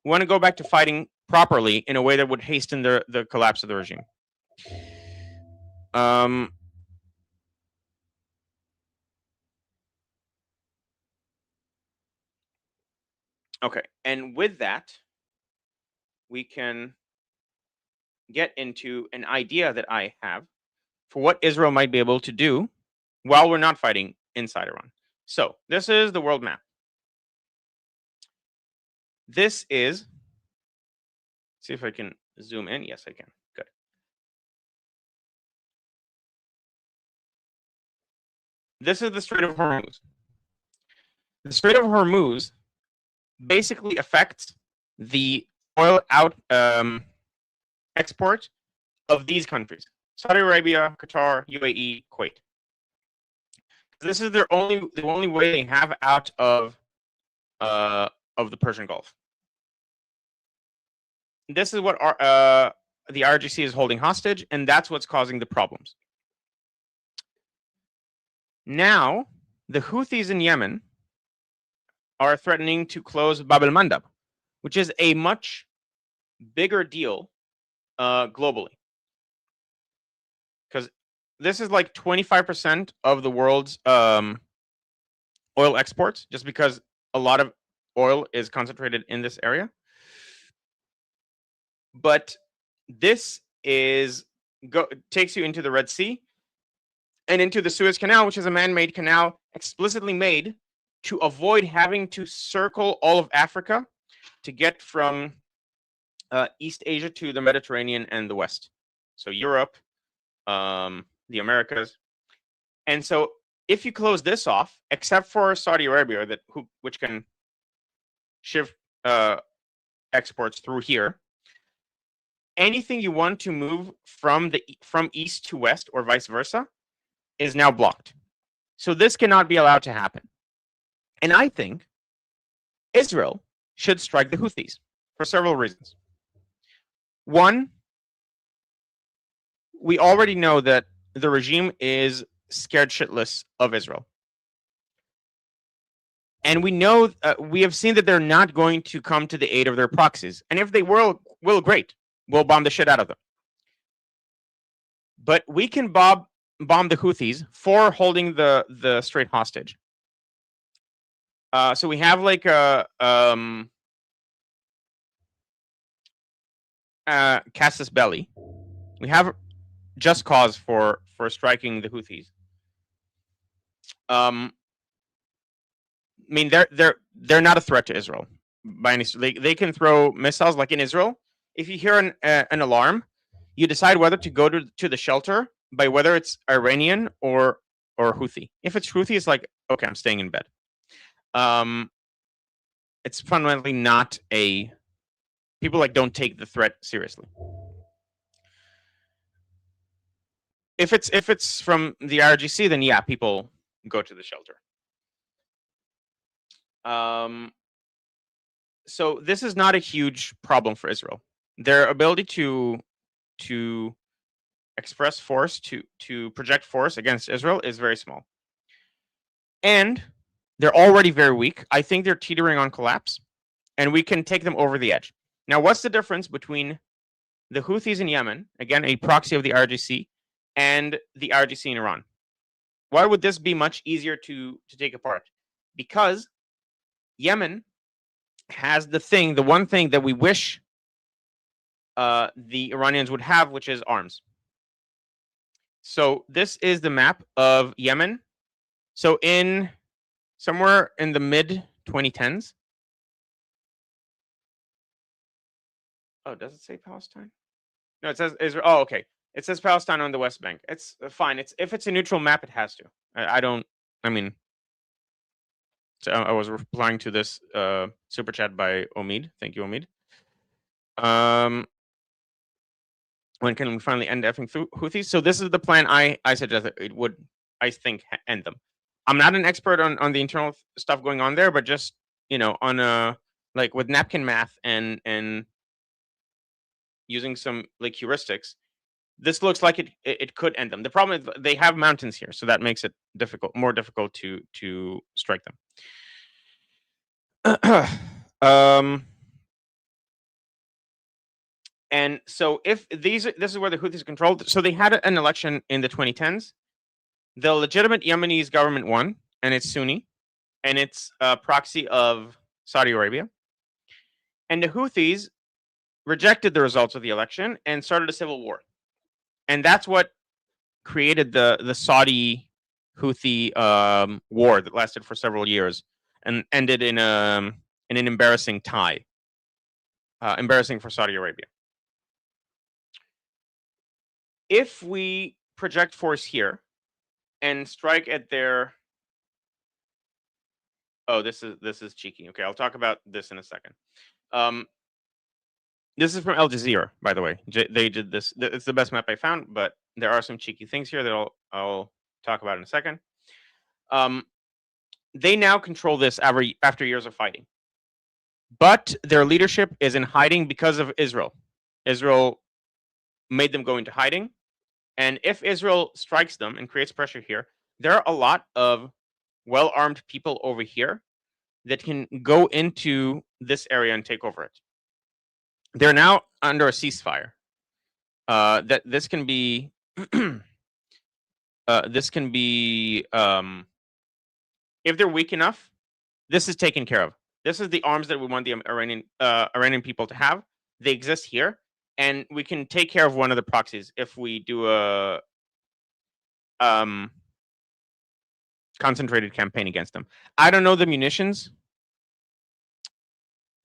we want to go back to fighting properly in a way that would hasten the collapse of the regime. Okay, and with that, we can get into an idea that I have for what Israel might be able to do while we're not fighting inside Iran. So this is the world map. This is, see if I can zoom in. Yes, I can. Good. This is the Strait of Hormuz. The Strait of Hormuz basically affects the oil export of these countries: Saudi Arabia, Qatar, UAE, Kuwait. This is the only way they have out of the Persian Gulf. This is what the IRGC is holding hostage, and that's what's causing the problems. Now, the Houthis in Yemen are threatening to close Bab el-Mandab, which is a much bigger deal globally. Because this is like 25% of the world's oil exports, just because a lot of oil is concentrated in this area. But this takes you into the Red Sea and into the Suez Canal, which is a man-made canal explicitly made to avoid having to circle all of Africa to get from East Asia to the Mediterranean and the West. So Europe, the Americas. And so if you close this off, except for Saudi Arabia, which can shift exports through here, anything you want to move from east to west or vice versa is now blocked. So this cannot be allowed to happen. And I think Israel should strike the Houthis for several reasons. One, we already know that the regime is scared shitless of Israel. And we know, we have seen that they're not going to come to the aid of their proxies. And if they will, great. We'll bomb the shit out of them. But we can bomb the Houthis for holding the strait hostage. So we have like a casus belli. We have just cause for striking the Houthis. I mean, they're not a threat to Israel by any. They can throw missiles like in Israel. If you hear an alarm, you decide whether to go to the shelter by whether it's Iranian or Houthi. If it's Houthi, it's like, okay, I'm staying in bed. It's fundamentally not people don't take the threat seriously. If it's from the IRGC, then yeah, people go to the shelter. So this is not a huge problem for Israel. Their ability to express force, to project force against Israel is very small. And they're already very weak. I think they're teetering on collapse, and we can take them over the edge. Now, what's the difference between the Houthis in Yemen, again, a proxy of the IRGC, and the IRGC in Iran? Why would this be much easier to take apart? Because Yemen has the one thing that we wish the Iranians would have, which is arms. So this is the map of Yemen. So somewhere in the mid 2010s. Oh, does it say Palestine? No, it says Israel. Oh, okay. It says Palestine on the West Bank. It's fine. If it's a neutral map, it has to. So I was replying to this super chat by Omid. Thank you, Omid. When can we finally end effing Houthis? So this is the plan I suggest that it would, I think, end them. I'm not an expert on the internal stuff going on there, but just, on with napkin math and using some heuristics, this looks like it could end them. The problem is they have mountains here, so that makes it more difficult to strike them. And so if this is where the Houthis controlled. So they had an election in the 2010s. The legitimate Yemenis government won, and it's Sunni, and it's a proxy of Saudi Arabia. And the Houthis rejected the results of the election and started a civil war. And that's what created the Saudi Houthi war that lasted for several years and ended in an embarrassing tie. Embarrassing for Saudi Arabia. If we project force here and strike at their... Oh, this is cheeky. Okay, I'll talk about this in a second. This is from Al Jazeera, by the way. They did this. It's the best map I found, but there are some cheeky things here that I'll talk about in a second. They now control this after years of fighting, but their leadership is in hiding because of Israel. Israel made them go into hiding, and if Israel strikes them and creates pressure here, there are a lot of well-armed people over here that can go into this area and take over it. They're now under a ceasefire. That this can be if they're weak enough, this is taken care of. This is the arms that we want the Iranian people to have. They exist here, and we can take care of one of the proxies if we do a concentrated campaign against them. I don't know the munitions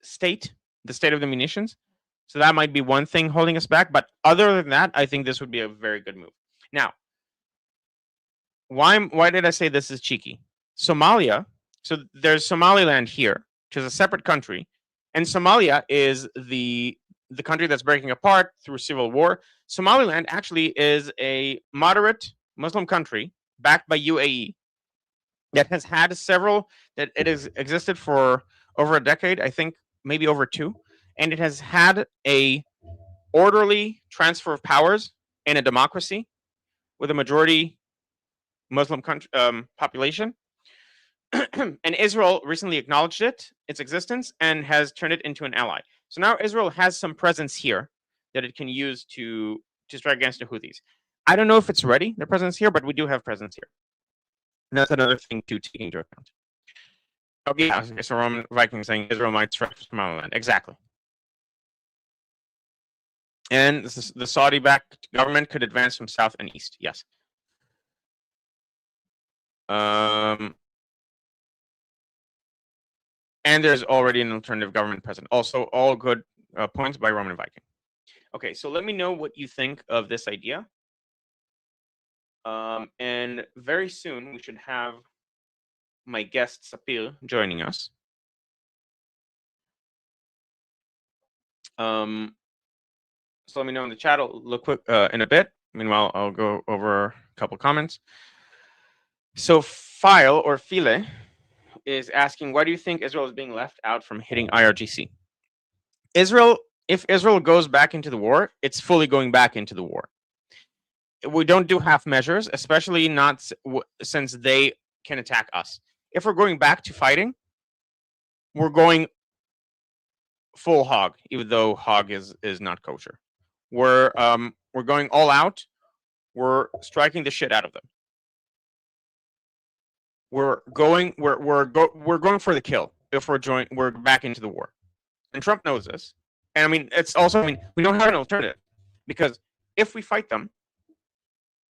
state, the state of the munitions. So that might be one thing holding us back. But other than that, I think this would be a very good move. Now, why did I say this is cheeky? Somalia. So there's Somaliland here, which is a separate country. And Somalia is the country that's breaking apart through civil war. Somaliland actually is a moderate Muslim country backed by UAE that has had several, that it has existed for over a decade, I think maybe over two. And it has had a orderly transfer of powers in a democracy with a majority Muslim country, population. And Israel recently acknowledged its existence, and has turned it into an ally. So now Israel has some presence here that it can use to strike against the Houthis. I don't know if it's ready, their presence here, but we do have presence here. And that's another thing to take into account. Oh yeah, it's a Roman Viking saying Israel might strike Somaliland. Exactly. And the Saudi-backed government could advance from south and east. Yes. And there's already an alternative government present. Also, all good points by Roman Viking. Okay, so let me know what you think of this idea. And very soon we should have my guest Sapir joining us. So let me know in the chat. I'll look quick in a bit. Meanwhile, I'll go over a couple comments. So File or File is asking, why do you think Israel is being left out from hitting IRGC? If Israel goes back into the war, it's fully going back into the war. We don't do half measures, especially not since they can attack us. If we're going back to fighting, we're going full hog, even though hog is not kosher. We're going all out. We're striking the shit out of them. We're going for the kill if we're back into the war. And Trump knows this. And I mean, it's also, we don't have an alternative, because if we fight them,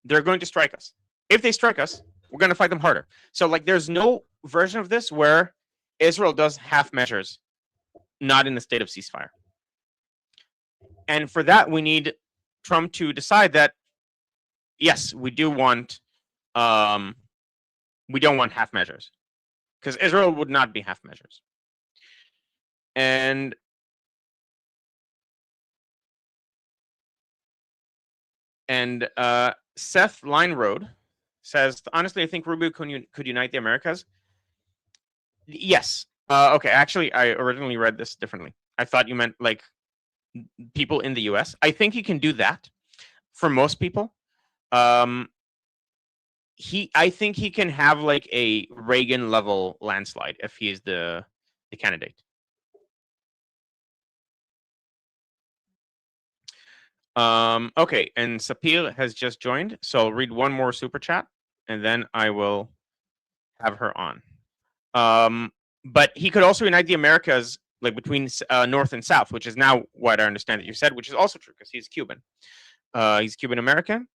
they're going to strike us. If they strike us, we're going to fight them harder. So like, there's no version of this where Israel does half measures, not in the state of ceasefire. And for that, we need Trump to decide that, yes, we do want, we don't want half measures, because Israel would not be half measures. And Seth Line Road says, honestly, I think Rubio could unite the Americas. Yes. Okay. Actually, I originally read this differently. I thought you meant like people in the US. I think he can do that for most people. I think he can have like a Reagan level landslide if he is the candidate. Okay, and Sapir has just joined, so I'll read one more super chat and then I will have her on. But he could also unite the Americas like between North and South, which is now what I understand that you said, which is also true because he's Cuban. He's Cuban American.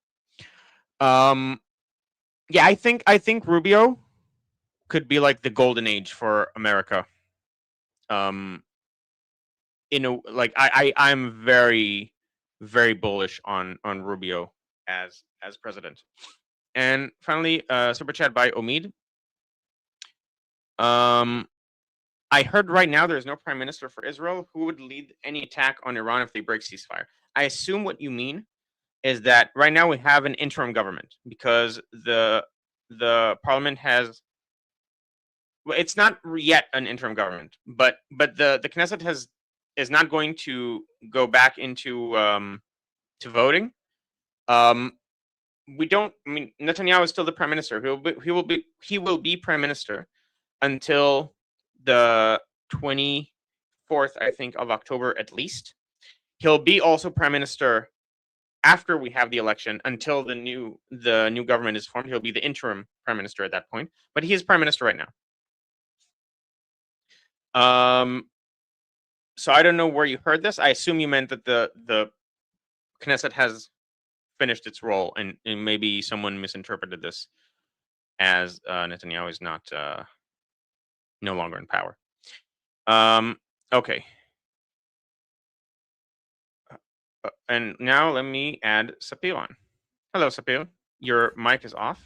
Yeah, I think Rubio could be like the golden age for America. Like I'm very bullish on Rubio as president. And finally, super chat by Omid. I heard right now there's no prime minister for Israel. Who would lead any attack on Iran if they break ceasefire? I assume what you mean is that right now we have an interim government because the parliament has. Well, it's not yet an interim government, but the Knesset is not going to go back into to voting. We don't. I mean, Netanyahu is still the prime minister. He will be prime minister until the 24th, I think, of October at least. He'll be also prime minister after we have the election until the new government is formed. He'll be the interim prime minister at that point, but he is prime minister right now. So I don't know where you heard this. I assume you meant that the Knesset has finished its role, and maybe someone misinterpreted this as Netanyahu is not no longer in power. Okay. And now let me add Sapir on. Hello, Sapir. Your mic is off.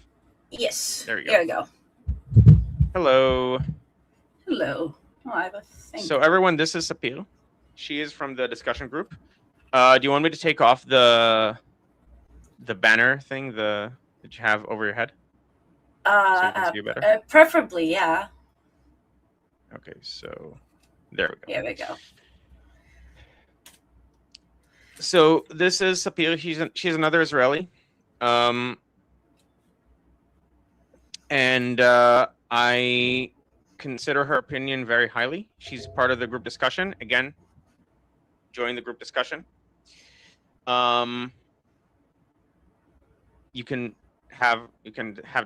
Yes. There you go. Here we go. Hello. Hello. Oh, I have a thing. So everyone, this is Sapir. She is from the discussion group. Do you want me to take off the banner thing that you have over your head? So you can see you better? Preferably, yeah. Okay, so there we go. Here we go. So this is Sapir. She's another Israeli, and I consider her opinion very highly. She's part of the group discussion. Again, join the group discussion. You can have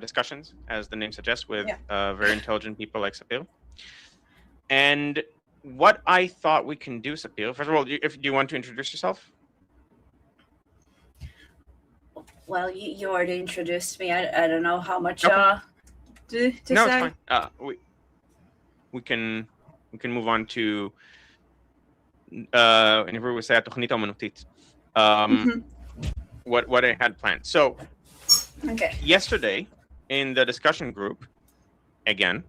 discussions, as the name suggests, with very intelligent people like Sapir. And what I thought we can do, Sapir, first of all, do you want to introduce yourself? Well, you already introduced me. I don't know how much okay. to no, say. It's fine. We can move on to in Hebrew we say התוכנית האמנותית. What I had planned. So okay. Yesterday in the discussion group, again,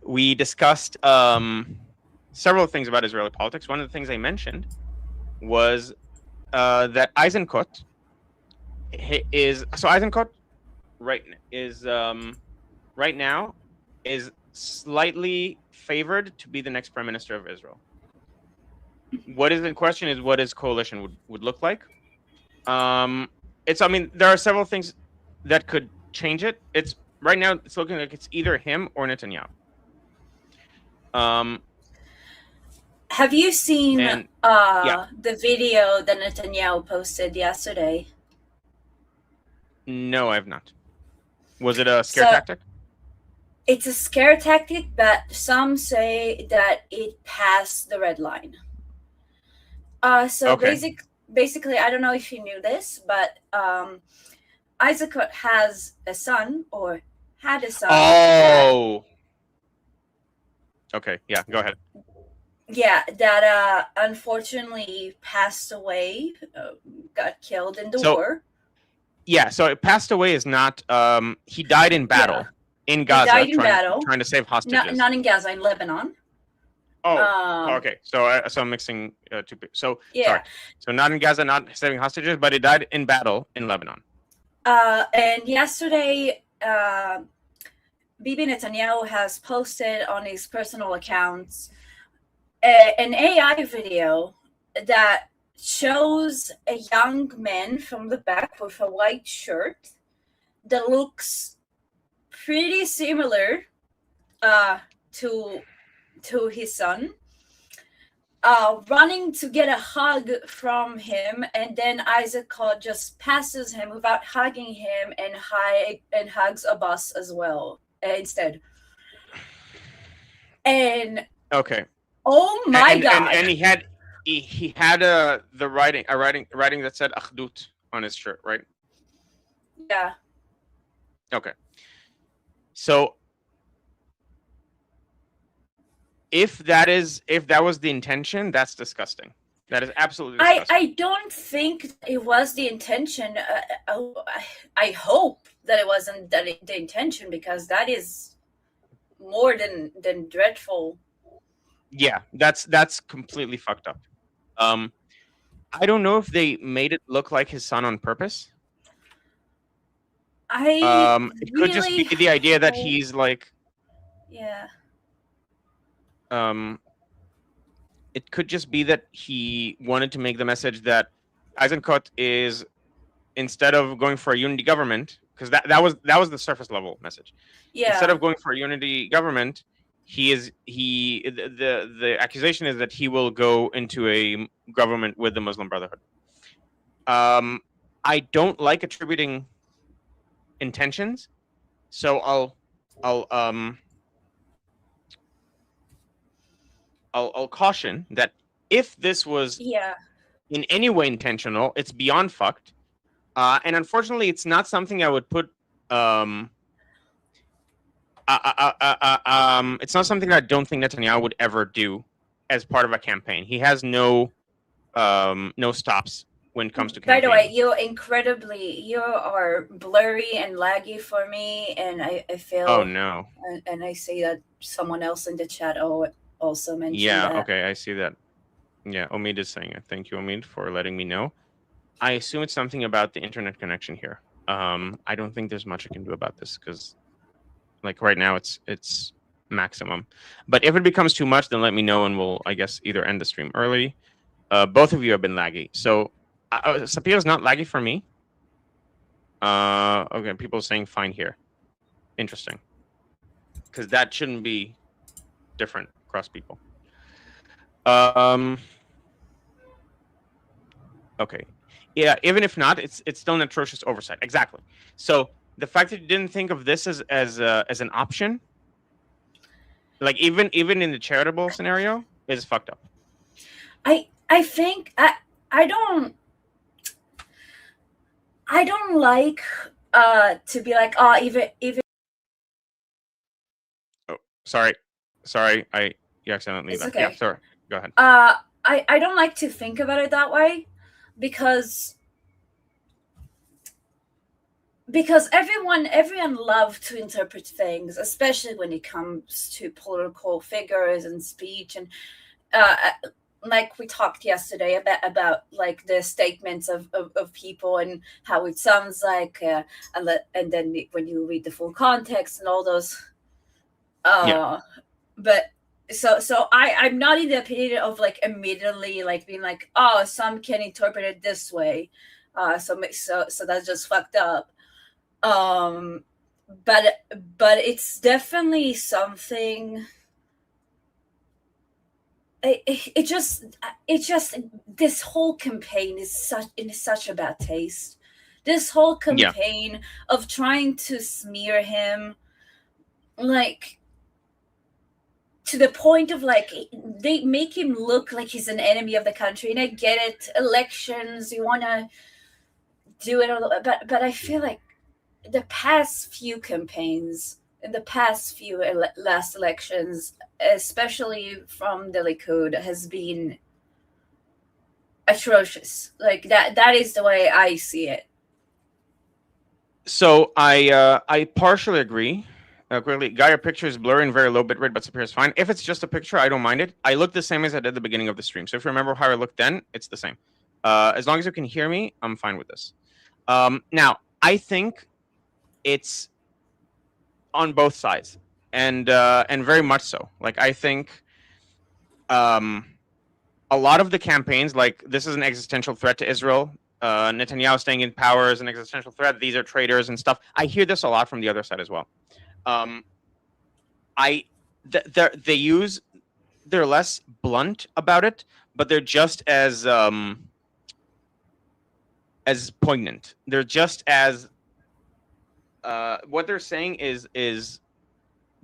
we discussed several things about Israeli politics. One of the things I mentioned was that Eisenkot Eisenkot right now is slightly favored to be the next prime minister of Israel. What is in question is what his coalition would look like. There are several things that could change it. It's right now it's looking like it's either him or Netanyahu. Have you seen the video that Netanyahu posted yesterday? No, I have not. Was it a scare tactic? It's a scare tactic, but some say that it passed the red line. Basically, I don't know if you knew this, but Eisenkot has a son, or had a son. Oh. Okay, yeah, go ahead. Yeah, that unfortunately passed away, got killed in the war. Yeah, so it passed away is not. He died in battle in Gaza. He died trying to save hostages. Not in Gaza, in Lebanon. Oh, okay. So I'm mixing two people. So sorry. So not in Gaza, not saving hostages, but he died in battle in Lebanon. And yesterday, Bibi Netanyahu has posted on his personal accounts an AI video that shows a young man from the back with a white shirt that looks pretty similar to his son, running to get a hug from him, and then Eisenkot just passes him without hugging him and hugs Abbas as well instead. And Okay. Oh my God. And he had the writing that said Akhdut on his shirt, right? Yeah. Okay. So if that was the intention, that's disgusting. That is absolutely disgusting. I don't think it was the intention. I hope that it wasn't the intention, because that is more than dreadful. Yeah, that's completely fucked up. I don't know if they made it look like his son on purpose. It could just be Really the idea that hope- he's like, yeah. it could just be that he wanted to make the message that Eisenkot is, instead of going for a unity government, because that was the surface level message. Instead Yeah. of going for a unity government, the accusation is that he will go into a government with the Muslim Brotherhood. I don't like attributing intentions, so I'll caution that if this was Yeah. in any way intentional, it's beyond fucked. And unfortunately, it's not something I would put. It's not something I don't think Netanyahu would ever do as part of a campaign. He has no stops when it comes to By the campaigning. way, you are blurry and laggy for me, and I feel. Oh no. And I see that someone else in the chat also mentioned Yeah. that. Okay, I see that. Yeah, Omid is saying it. Thank you, Omid, for letting me know. I assume it's something about the internet connection here. I don't think there's much I can do about this because, like, right now it's maximum. But if it becomes too much, then let me know and we'll, I guess, either end the stream early. Both of you have been laggy, so Sapia's not laggy for me. Okay, people are saying fine here. Interesting, because that shouldn't be different across people. Okay. Yeah, even if not, it's still an atrocious oversight. Exactly. So the fact that you didn't think of this as an option, like even in the charitable scenario, is fucked up. I think I don't like to be like, oh, even. Oh, sorry, you accidentally It's left. okay. Yeah, sorry. Go ahead. I don't like to think about it that way, because everyone loves to interpret things, especially when it comes to political figures and speech, and like we talked yesterday about like the statements of people and how it sounds like, and then when you read the full context and all those. Yeah. But so I'm not in the opinion of like immediately like being like, oh, some can interpret it this way, so that's just fucked up. But it's definitely something. It just this whole campaign is such a bad taste. This whole campaign of trying to smear him, like, to the point of like they make him look like he's an enemy of the country. And I get it, elections, you want to do it all, but I feel like the past few campaigns in the past few last elections, especially from the Likud, has been atrocious. Like that is the way I see it. So I partially agree. Quickly, Guy, your picture is blurry and very low bitrate, but appears fine. If it's just a picture, I don't mind it. I look the same as I did at the beginning of the stream. So if you remember how I looked then, it's the same. As long as you can hear me, I'm fine with this. Now, I think it's on both sides, and very much so. Like, I think a lot of the campaigns, like, this is an existential threat to Israel. Netanyahu staying in power is an existential threat. These are traitors and stuff. I hear this a lot from the other side as well. They're less blunt about it, but they're just as poignant. They're just as what they're saying is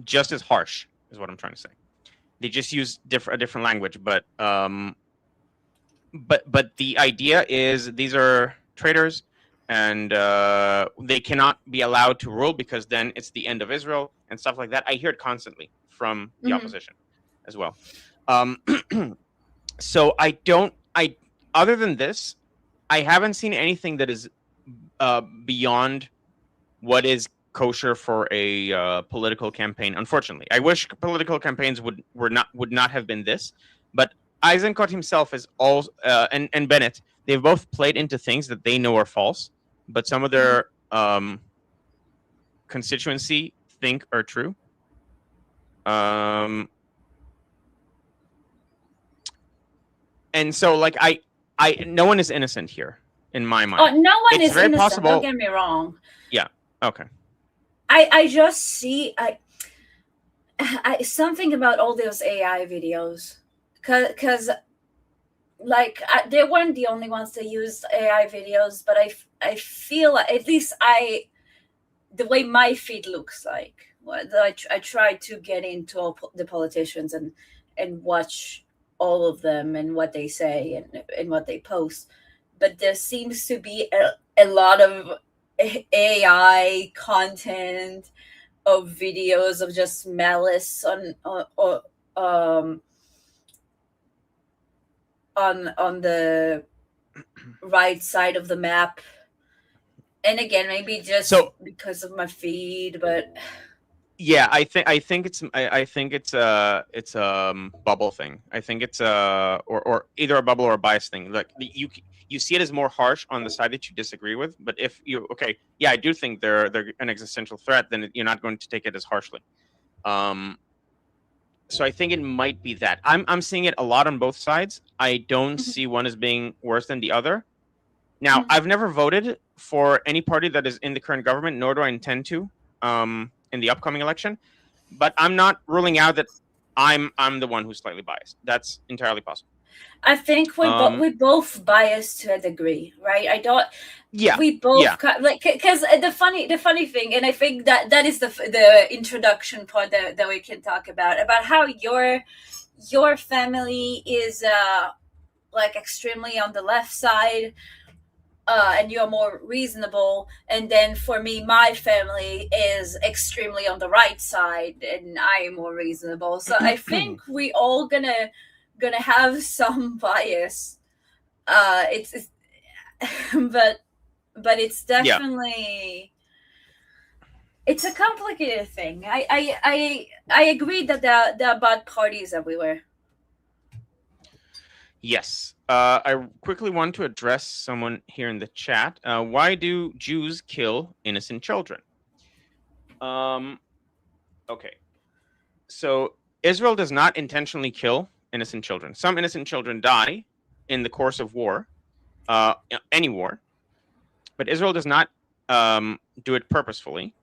just as harsh, is what I'm trying to say. They just use a different language, but the idea is these are traitors, and they cannot be allowed to rule because then it's the end of Israel and stuff like that. I hear it constantly from the opposition as well. So other than this, I haven't seen anything that is beyond what is kosher for a political campaign. Unfortunately, I wish political campaigns would not have been this, but Eisenkot himself is all and Bennett, they've both played into things that they know are false, but some of their constituency think are true. And so, like, no one is innocent here in my mind. Oh, no one It's is very innocent. possible. Don't get me wrong. Yeah. Okay. I just see something about all those AI videos, because like they weren't the only ones that used AI videos, but I feel like, at least the way my feed looks like, I try to get into all the politicians and watch all of them and what they say and what they post, but there seems to be a lot of AI content of videos of just malice on the right side of the map. And again, maybe just because of my feed, but yeah, I think it's a bubble thing. I think it's or either a bubble or a bias thing. Like you see it as more harsh on the side that you disagree with, but if I do think they're an existential threat, then you're not going to take it as harshly. So I think it might be that. I'm seeing it a lot on both sides. I don't see one as being worse than the other. Now, I've never voted for any party that is in the current government, nor do I intend to in the upcoming election. But I'm not ruling out that I'm the one who's slightly biased. That's entirely possible. I think we both biased to a degree, right? I don't. Yeah. We both like, because the funny thing, and I think that is the introduction part that we can talk about how your family is like extremely on the left side. And you're more reasonable, and then for me, my family is extremely on the right side, and I am more reasonable. So I think we all gonna have some bias. It's but it's definitely it's a complicated thing. I agree that there are bad parties everywhere. Yes. I quickly want to address someone here in the chat. Why do Jews kill innocent children? Okay. So Israel does not intentionally kill innocent children. Some innocent children die in the course of war, any war, but Israel does not do it purposefully.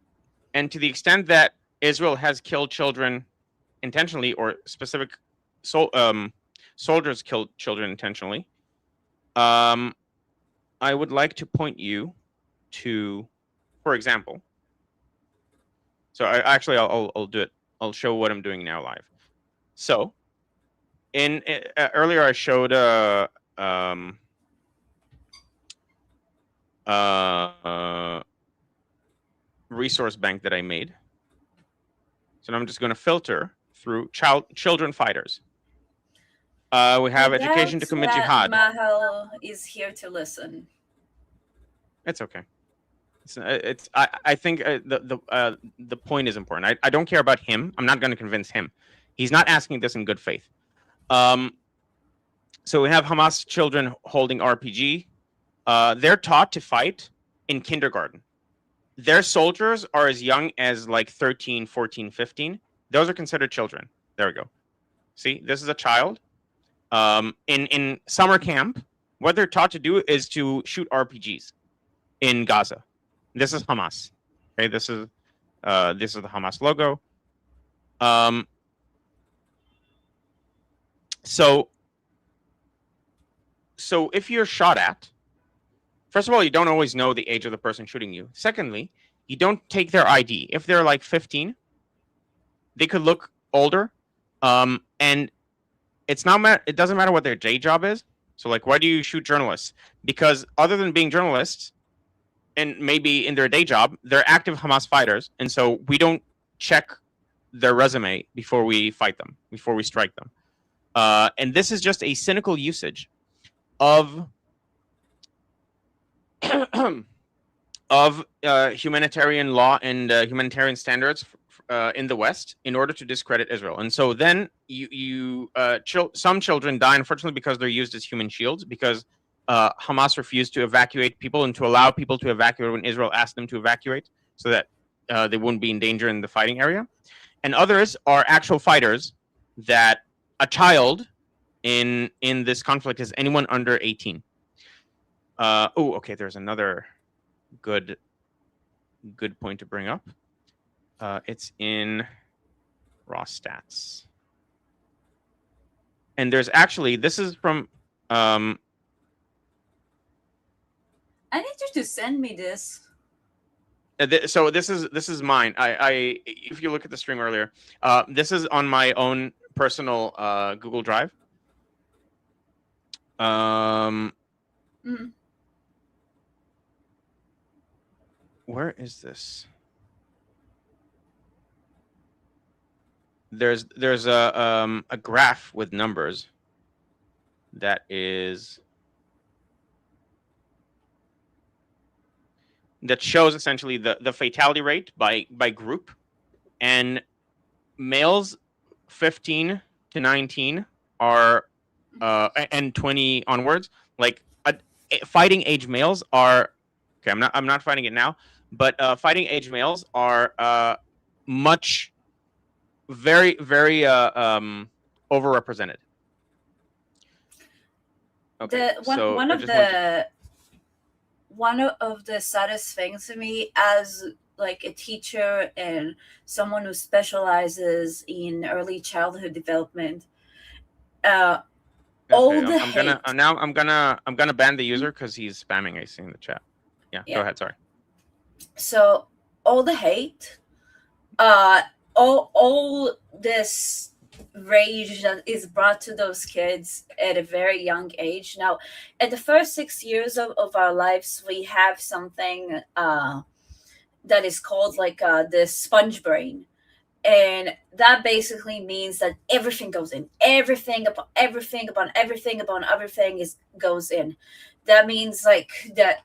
And to the extent that Israel has killed children intentionally, or specific soldiers killed children intentionally, I would like to point you to, for example. So I'll do it. I'll show what I'm doing now live. So earlier I showed resource bank that I made. So now I'm just going to filter through children fighters. We have education to commit jihad. Mahal is here to listen. It's okay. I think the point is important. I don't care about him. I'm not going to convince him. He's not asking this in good faith. So we have Hamas children holding RPG. They're taught to fight in kindergarten. Their soldiers are as young as like 13, 14, 15. Those are considered children. There we go. See, this is a child. In summer camp, what they're taught to do is to shoot RPGs in Gaza. This is Hamas. Okay, this is the Hamas logo. So if you're shot at, first of all, you don't always know the age of the person shooting you. Secondly, you don't take their ID. If they're like 15, they could look older. And it's not it doesn't matter what their day job is. So like, why do you shoot journalists? Because other than being journalists, and maybe in their day job, they're active Hamas fighters, and so we don't check their resume before we fight them, before we strike them. And this is just a cynical usage of of humanitarian law and humanitarian standards in the West in order to discredit Israel. And so then some children die, unfortunately, because they're used as human shields, because Hamas refused to evacuate people and to allow people to evacuate when Israel asked them to evacuate, so that they wouldn't be in danger in the fighting area. And others are actual fighters that a child in this conflict is anyone under 18. Okay, there's another good point to bring up. It's in raw stats. And there's actually, this is from I need you to send me this. So this is mine. I if you look at the stream earlier, this is on my own personal Google Drive. Where is this? There's a graph with numbers that shows essentially the fatality rate by group, and males 15 to 19 are and 20 onwards, like fighting age males are okay. I'm not fighting it now, but fighting age males are much very overrepresented. Okay, one of the saddest things to me as like a teacher and someone who specializes in early childhood development, I'm gonna ban the user because he's spamming. I see in the chat. Yeah, go ahead. Sorry. So all the hate, all this rage that is brought to those kids at a very young age. Now, at the first 6 years of our lives, we have something that is called like the sponge brain. And that basically means that everything goes in. Everything goes in. That means like that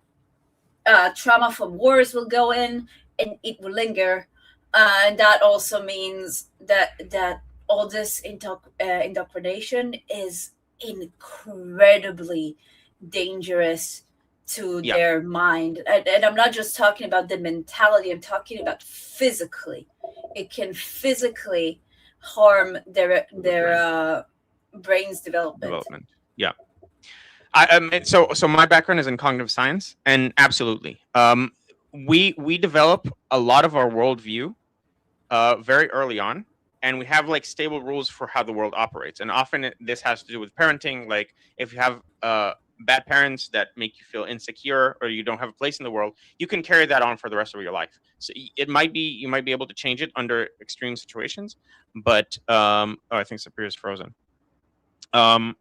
trauma from wars will go in and it will linger. And that also means that all this indoctrination is incredibly dangerous to their mind. And I'm not just talking about the mentality, I'm talking about physically. It can physically harm their brain's development. Yeah. So my background is in cognitive science, and absolutely. We develop a lot of our worldview very early on, and we have like stable rules for how the world operates. And often this has to do with parenting. Like if you have bad parents that make you feel insecure, or you don't have a place in the world, you can carry that on for the rest of your life. So you might be able to change it under extreme situations, but I think Superior's frozen. At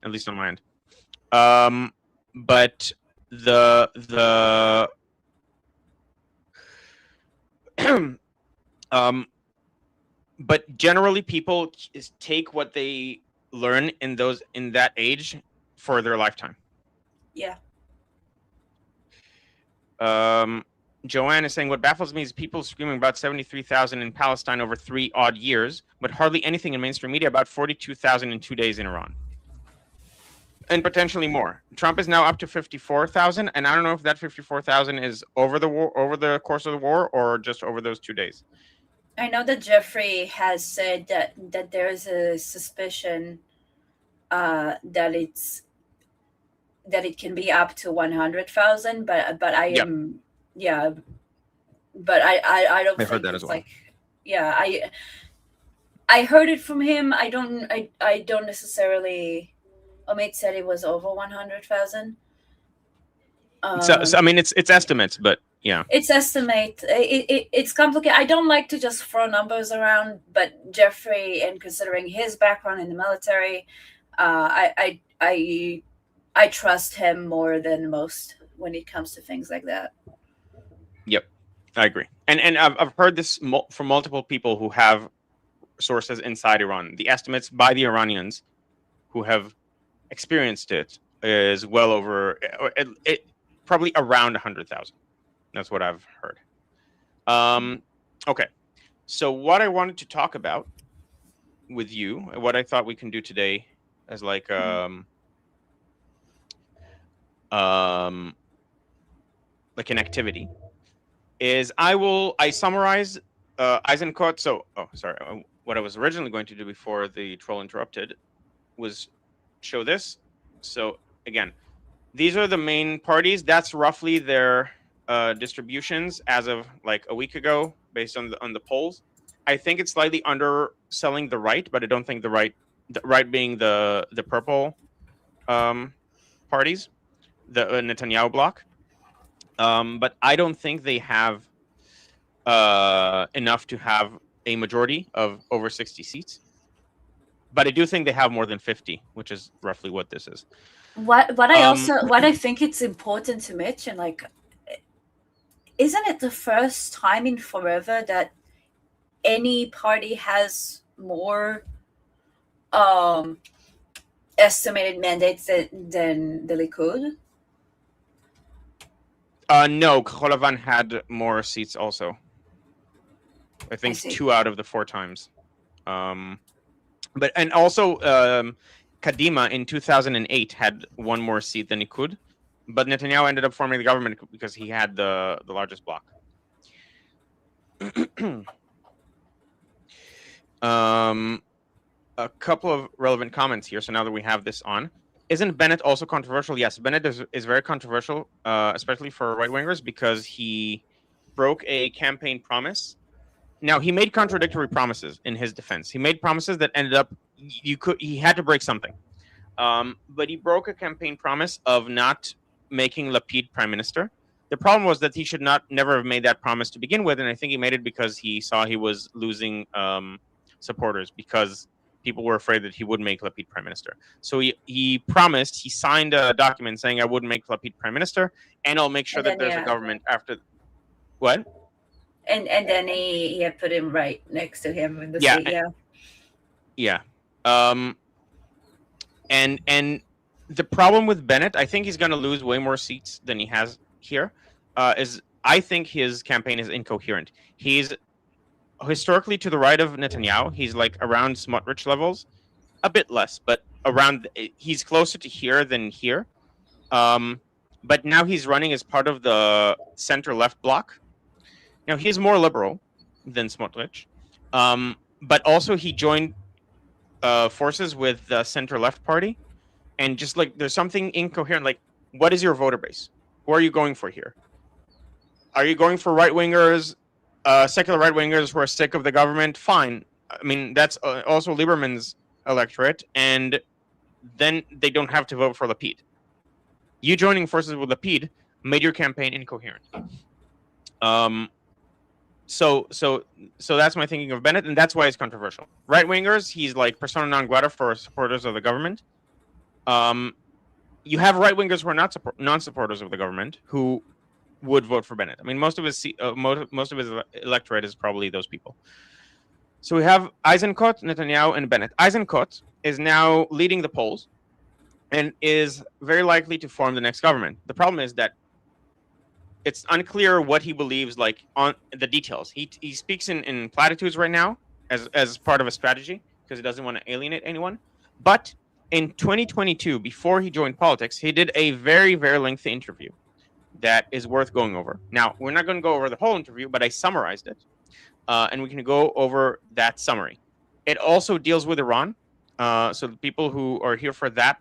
least on my end. But the but generally people take what they learn in that age for their lifetime. Yeah. Joanne is saying, what baffles me is people screaming about 73,000 in Palestine over 3 odd years, but hardly anything in mainstream media about 42,000 in 2 days in Iran. And potentially more. Trump is now up to 54,000, and I don't know if that 54,000 is over the war, over the course of the war, or just over those 2 days. I know that Jeffrey has said that there is a suspicion that it can be up to 100,000, but I am but I don't think heard that as well. Like I heard it from him. I don't necessarily. Omid said it was over 100,000. So I mean, it's estimates, but It's it's complicated. I don't like to just throw numbers around, but Jeffrey, and considering his background in the military, I trust him more than most when it comes to things like that. Yep, I agree. And I've heard this from multiple people who have sources inside Iran. The estimates by the Iranians who have experienced it is well over probably around 100,000. That's what I've heard. Okay, so what I wanted to talk about with you, what I thought we can do today as like an activity, is I summarize Eisenkot. So, what I was originally going to do before the troll interrupted was show this. So again, these are the main parties. That's roughly their distributions as of like a week ago, based on the polls. I think it's slightly underselling the right, but I don't think the right being the purple parties, the Netanyahu bloc. But I don't think they have enough to have a majority of over 60 seats. But I do think they have more than 50, which is roughly what this is. What I think it's important to mention, like, isn't it the first time in forever that any party has more estimated mandates than the Likud? No, Kehol had more seats also. I think 2 out of the 4 times. But and also Kadima in 2008 had 1 more seat than Likud, but Netanyahu ended up forming the government because he had the largest bloc. A couple of relevant comments here. So now that we have this on, isn't Bennett also controversial? Yes, Bennett is very controversial, especially for right-wingers, because he broke a campaign promise. Now, he made contradictory promises in his defense. He made promises that ended up he had to break something. But he broke a campaign promise of not making Lapid prime minister. The problem was that he should never have made that promise to begin with, and I think he made it because he saw he was losing supporters, because people were afraid that he would make Lapid prime minister. So he signed a document saying, I wouldn't make Lapid prime minister, and I'll make sure that there's a government after. What? And then he had put him right next to him in the seat. Yeah. And the problem with Bennett, I think he's going to lose way more seats than he has here. Is I think his campaign is incoherent. He's historically to the right of Netanyahu. He's like around Smotrich levels, a bit less, but around. He's closer to here than here. But now he's running as part of the center-left bloc. Now, he's more liberal than Smotrich, but also he joined forces with the center-left party, and just like there's something incoherent. Like, what is your voter base? Who are you going for here? Are you going for right-wingers, secular right-wingers who are sick of the government? Fine. I mean, that's also Lieberman's electorate, and then they don't have to vote for Lapid. You joining forces with Lapid made your campaign incoherent. So that's my thinking of Bennett, and that's why it's controversial. Right wingers, he's like persona non grata for supporters of the government. You have right wingers who are not non-supporters of the government who would vote for Bennett. I mean, most of his electorate is probably those people. So we have Eisenkot, Netanyahu, and Bennett. Eisenkot is now leading the polls and is very likely to form the next government. The problem is that it's unclear what he believes, like on the details. He speaks in platitudes right now as part of a strategy because he doesn't want to alienate anyone. But in 2022, before he joined politics, he did a very, very lengthy interview that is worth going over. Now, we're not going to go over the whole interview, but I summarized it, and we can go over that summary. It also deals with Iran, so the people who are here for that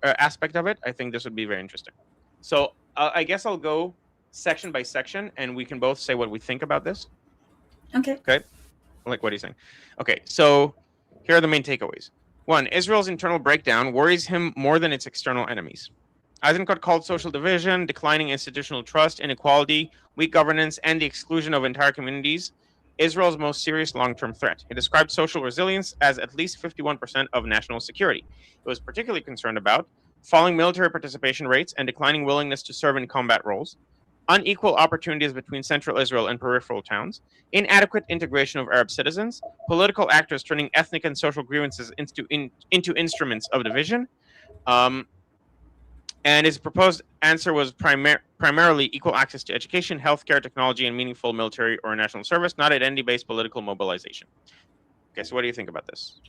aspect of it, I think this would be very interesting. So I guess I'll go section by section, and we can both say what we think about this. Okay. Like, what are you saying? Okay, so here are the main takeaways. 1, Israel's internal breakdown worries him more than its external enemies. Eisenkot called social division, declining institutional trust, inequality, weak governance, and the exclusion of entire communities Israel's most serious long-term threat. He described social resilience as at least 51% of national security. He was particularly concerned about falling military participation rates and declining willingness to serve in combat roles, unequal opportunities between central Israel and peripheral towns, inadequate integration of Arab citizens, political actors turning ethnic and social grievances into instruments of division. And his proposed answer was primarily equal access to education, healthcare, technology, and meaningful military or national service, not identity-based political mobilization. Okay, so what do you think about this?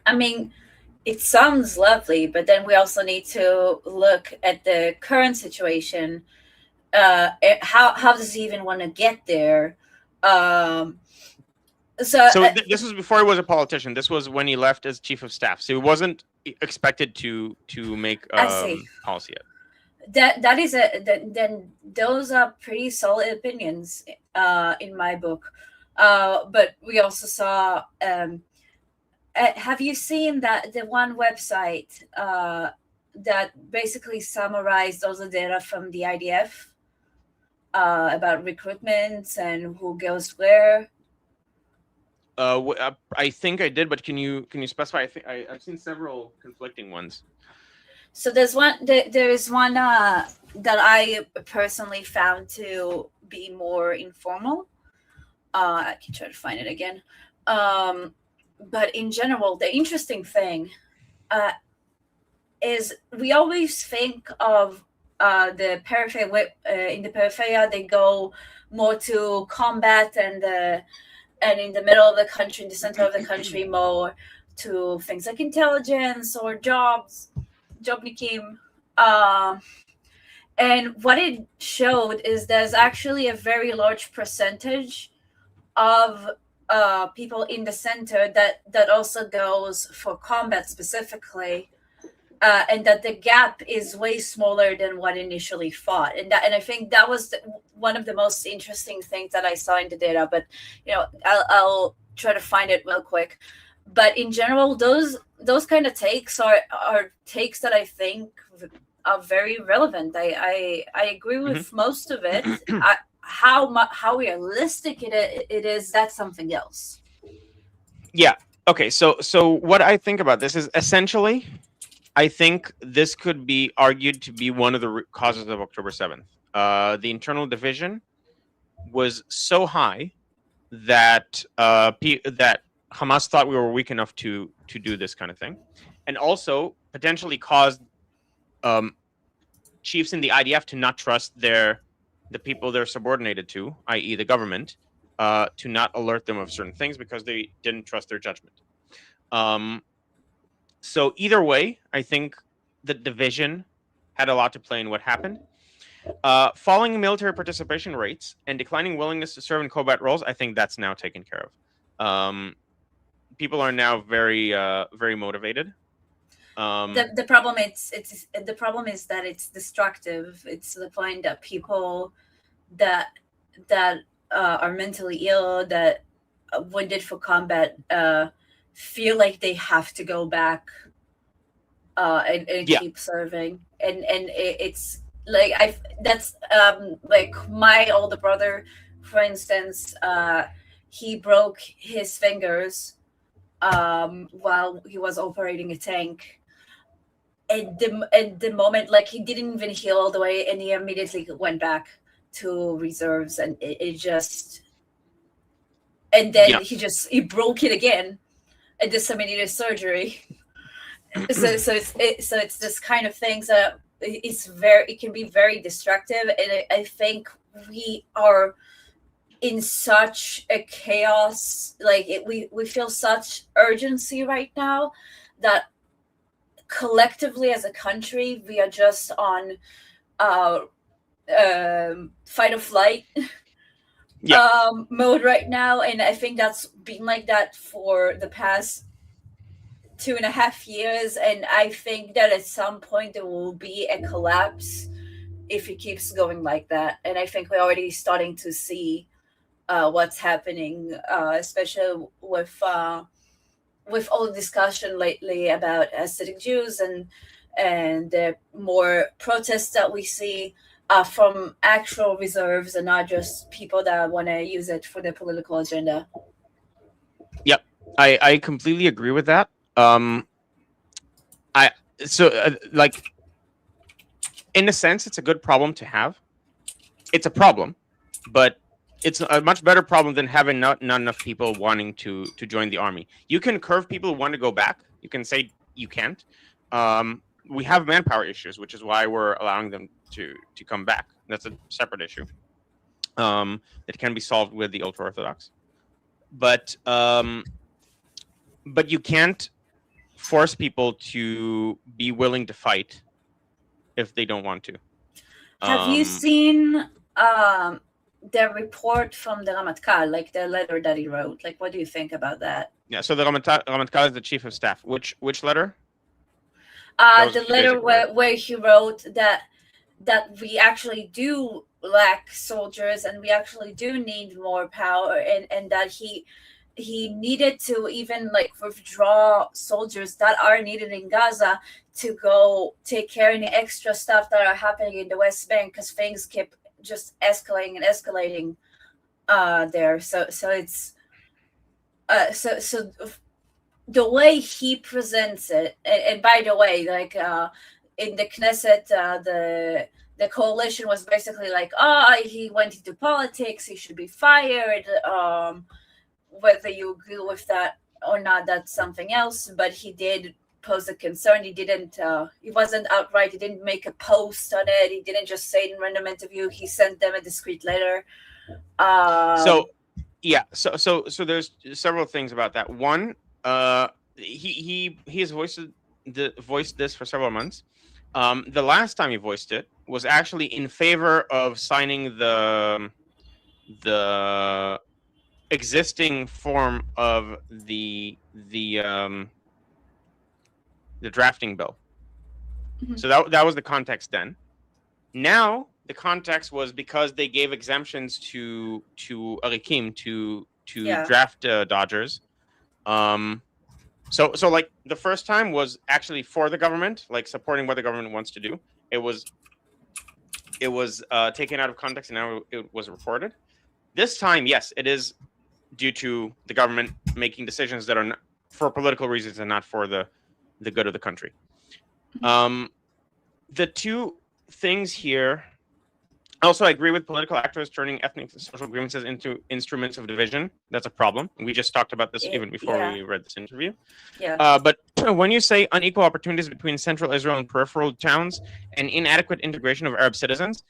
I mean, it sounds lovely, but then we also need to look at the current situation. How does he even want to get there? This was before he was a politician. This was when he left as chief of staff. So he wasn't expected to make policy yet. Then those are pretty solid opinions in my book. But we also saw. Have you seen that the one website that basically summarized all the data from the IDF about recruitment and who goes where? I think I did, but can you specify? I think I've seen several conflicting ones. So there is one that I personally found to be more informal. I can try to find it again. But in general, the interesting thing is we always think of the periphery. In the periphery, they go more to combat and in the middle of the country, in the center of the country, more to things like intelligence or jobnikim. And what it showed is there's actually a very large percentage of people in the center that also goes for combat specifically, and that the gap is way smaller than what initially thought. And I think that was one of the most interesting things that I saw in the data. But I'll try to find it real quick. But in general, those kind of takes are takes that I think are very relevant. I agree with most of it. How realistic it is, that's something else. Yeah. Okay. So what I think about this is essentially, I think this could be argued to be one of the causes of October 7th. The internal division was so high that that Hamas thought we were weak enough to do this kind of thing, and also potentially caused chiefs in the IDF to not trust the people they're subordinated to, i.e. the government, to not alert them of certain things because they didn't trust their judgment. So either way, I think the division had a lot to play in what happened. Falling military participation rates and declining willingness to serve in combat roles, I think that's now taken care of. People are now very motivated. The problem is that it's destructive. It's to the point that people that are mentally ill, that wounded for combat, feel like they have to go back and keep serving. And it's like that's like my older brother, for instance, he broke his fingers while he was operating a tank. At the moment, like, he didn't even heal all the way, and he immediately went back to reserves, and it just, and then he broke it again and disseminated surgery. so it's this kind of things that it can be very destructive, and I think we are in such a chaos. Like, we feel such urgency right now that collectively as a country we are just on fight or flight mode right now, and I think that's been like that for the past 2.5 years, and I think that at some point there will be a collapse if it keeps going like that. And I think we're already starting to see what's happening, especially with all the discussion lately about Hasidic Jews and and the more protests that we see from actual reserves and not just people that want to use it for their political agenda. Yep, I completely agree with that. I so like in a sense, it's a good problem to have. It's a problem, but it's a much better problem than having not enough people wanting to join the army. You can curve people who want to go back. You can say you can't. We have manpower issues, which is why we're allowing them to come back. That's a separate issue that can be solved with the ultra orthodox. But you can't force people to be willing to fight if they don't want to. Have you seen the report from the Ramatkal, like the letter that he wrote? Like, what do you think about that? Yeah, so the Ramatkal is the chief of staff. Which letter? The letter where he wrote that we actually do lack soldiers and we actually do need more power, and that he needed to even like withdraw soldiers that are needed in Gaza to go take care of any extra stuff that are happening in the West Bank, because things keep just escalating and escalating there. So it's so the way he presents it, and by the way, like in the Knesset, the coalition was basically like, he went into politics, he should be fired. Whether you agree with that or not, that's something else. But he did pose a concern. He didn't. He wasn't outright. He didn't make a post on it. He didn't just say it in random interview. He sent them a discreet letter. So there's several things about that. One, he has voiced this for several months. The last time he voiced it was actually in favor of signing the existing form of the drafting bill. Mm-hmm. So that was the context then. Now the context was because they gave exemptions to Arikim to draft Dodgers. So like the first time was actually for the government, like supporting what the government wants to do. It was taken out of context and now it was reported. This time, yes, it is due to the government making decisions that are not for political reasons and not for the good of the country. The two things here. Also, I agree with political actors turning ethnic and social grievances into instruments of division. That's a problem. We just talked about this even before we read this interview. Yeah. But when you say unequal opportunities between central Israel and peripheral towns and inadequate integration of Arab citizens,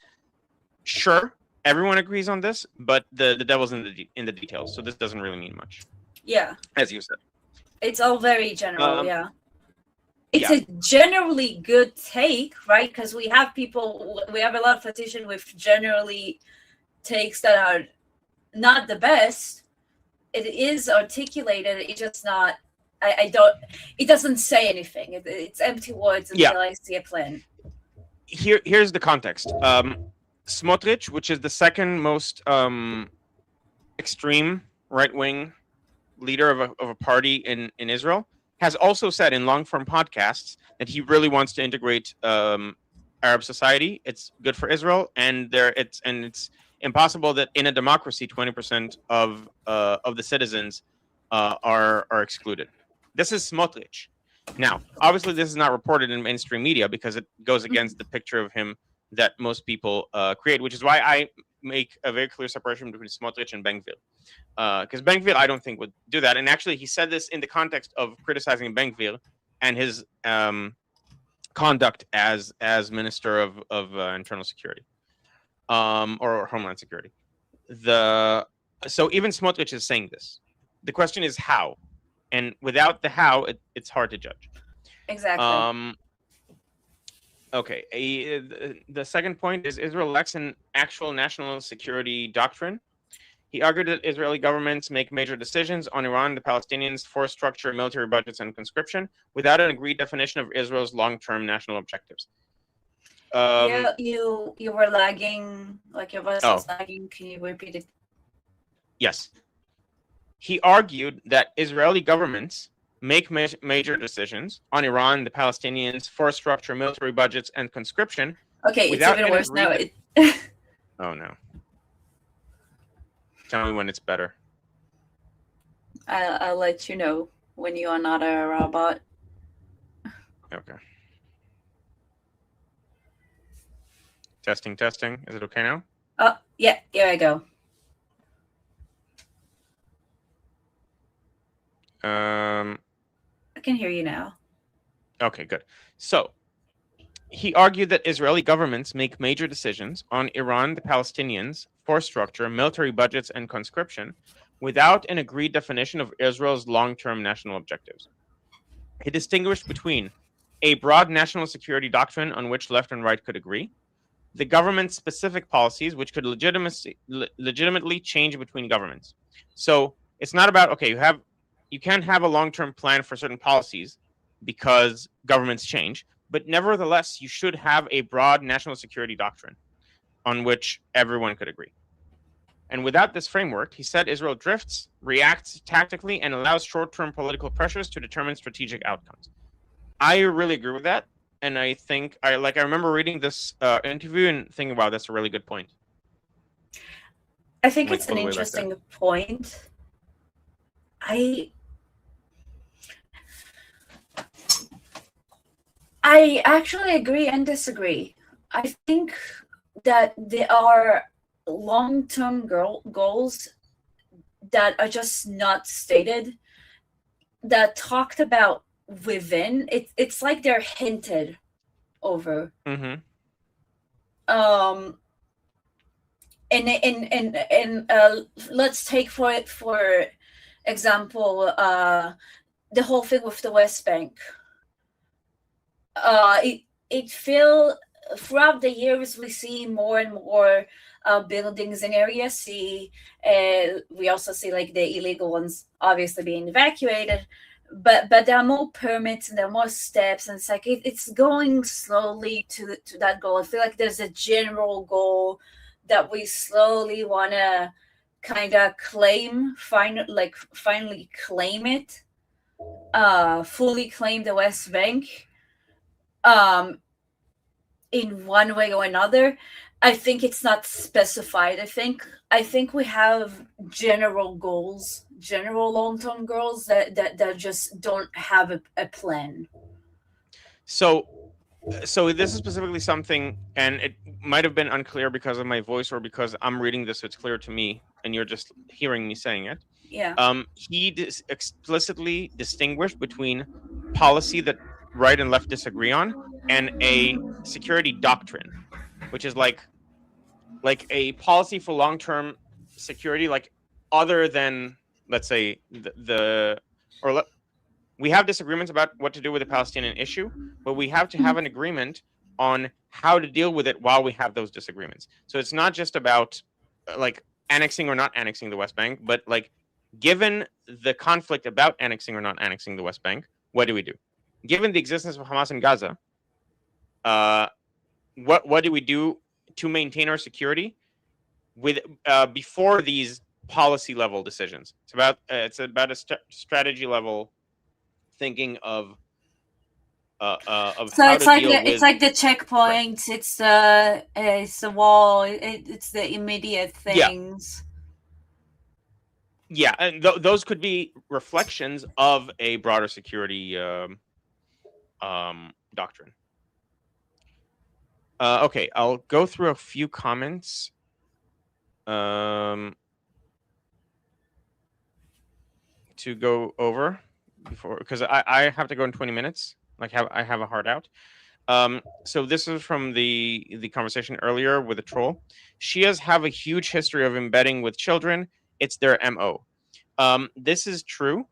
sure, everyone agrees on this, but the devil's in the details. So this doesn't really mean much. Yeah. As you said. It's all very general, yeah. It's a generally good take, right? Because we have a lot of petition with generally takes that are not the best. It is articulated. It's just not. It doesn't say anything. It's empty words until I see a plan. Here's the context. Smotrich, which is the second most extreme right-wing leader of a party in Israel, has also said in long-form podcasts that he really wants to integrate Arab society. It's good for Israel, and it's impossible that in a democracy 20% of the citizens are excluded. This is Smotrich. Now, obviously, this is not reported in mainstream media because it goes against the picture of him that most people create, which is why I make a very clear separation between Smotrich and Ben-Gvir. Because Ben-Gvir, I don't think would do that. And actually, he said this in the context of criticizing Ben-Gvir and his conduct as Minister of Internal Security or Homeland Security. So even Smotrich is saying this. The question is how, and without the how, it's hard to judge. Exactly. Okay. The second point is Israel lacks an actual national security doctrine. He argued that Israeli governments make major decisions on Iran, the Palestinians, force structure, military budgets, and conscription without an agreed definition of Israel's long-term national objectives. You were lagging, like your voice was lagging. Can you repeat it? Yes. He argued that Israeli governments make major decisions on Iran, the Palestinians, force structure, military budgets, and conscription. Okay, it's without even an worse now. agreed- Oh no. Tell me when it's better. I'll let you know when you are not a robot. Okay. Testing. Is it okay now? Oh, yeah, here I go. I can hear you now. Okay, good. So he argued that Israeli governments make major decisions on Iran, the Palestinians, force structure, military budgets, and conscription without an agreed definition of Israel's long-term national objectives. He distinguished between a broad national security doctrine on which left and right could agree, the government's specific policies, which could legitimately change between governments. So it's not about, okay, you can't have a long-term plan for certain policies because governments change, but nevertheless, you should have a broad national security doctrine on which everyone could agree. And without this framework, he said Israel drifts, reacts tactically, and allows short-term political pressures to determine strategic outcomes. I really agree with that. And I think I remember reading this interview and thinking, wow, that's a really good point. I think it's an interesting point. I actually agree and disagree. I think that there are long-term goals that are just not stated, that talked about within. It's like they're hinted over. Mm-hmm. And let's take for example the whole thing with the West Bank. It feel throughout the years we see more and more buildings in Area C. We also see like the illegal ones obviously being evacuated, but there are more permits and there are more steps, and it's like it's going slowly to that goal. I feel like there's a general goal that we slowly want to kind of claim, finally claim it, fully claim the West Bank. In one way or another. I think it's not specified. I think we have general goals, general long-term goals that just don't have a plan. So this is specifically something, and it might have been unclear because of my voice or because I'm reading this, so it's clear to me, and you're just hearing me saying it. Yeah. He explicitly distinguished between policy that right and left disagree on and a security doctrine, which is like a policy for long-term security, like other than, let's say, we have disagreements about what to do with the Palestinian issue, but we have to have an agreement on how to deal with it while we have those disagreements. So it's not just about like annexing or not annexing the West Bank, but like given the conflict about annexing or not annexing the West Bank, what do we do? Given the existence of Hamas in Gaza, what do we do to maintain our security with before these policy level decisions? It's about a strategy level thinking of so how it's to like deal with. It's like the checkpoints. Right. It's the wall. It's the immediate things. Yeah, and those could be reflections of a broader security doctrine. Okay, I'll go through a few comments. To go over before, because I have to go in 20 minutes. I have a hard out. So this is from the conversation earlier with the troll. Shias have a huge history of embedding with children. It's their MO. This is true.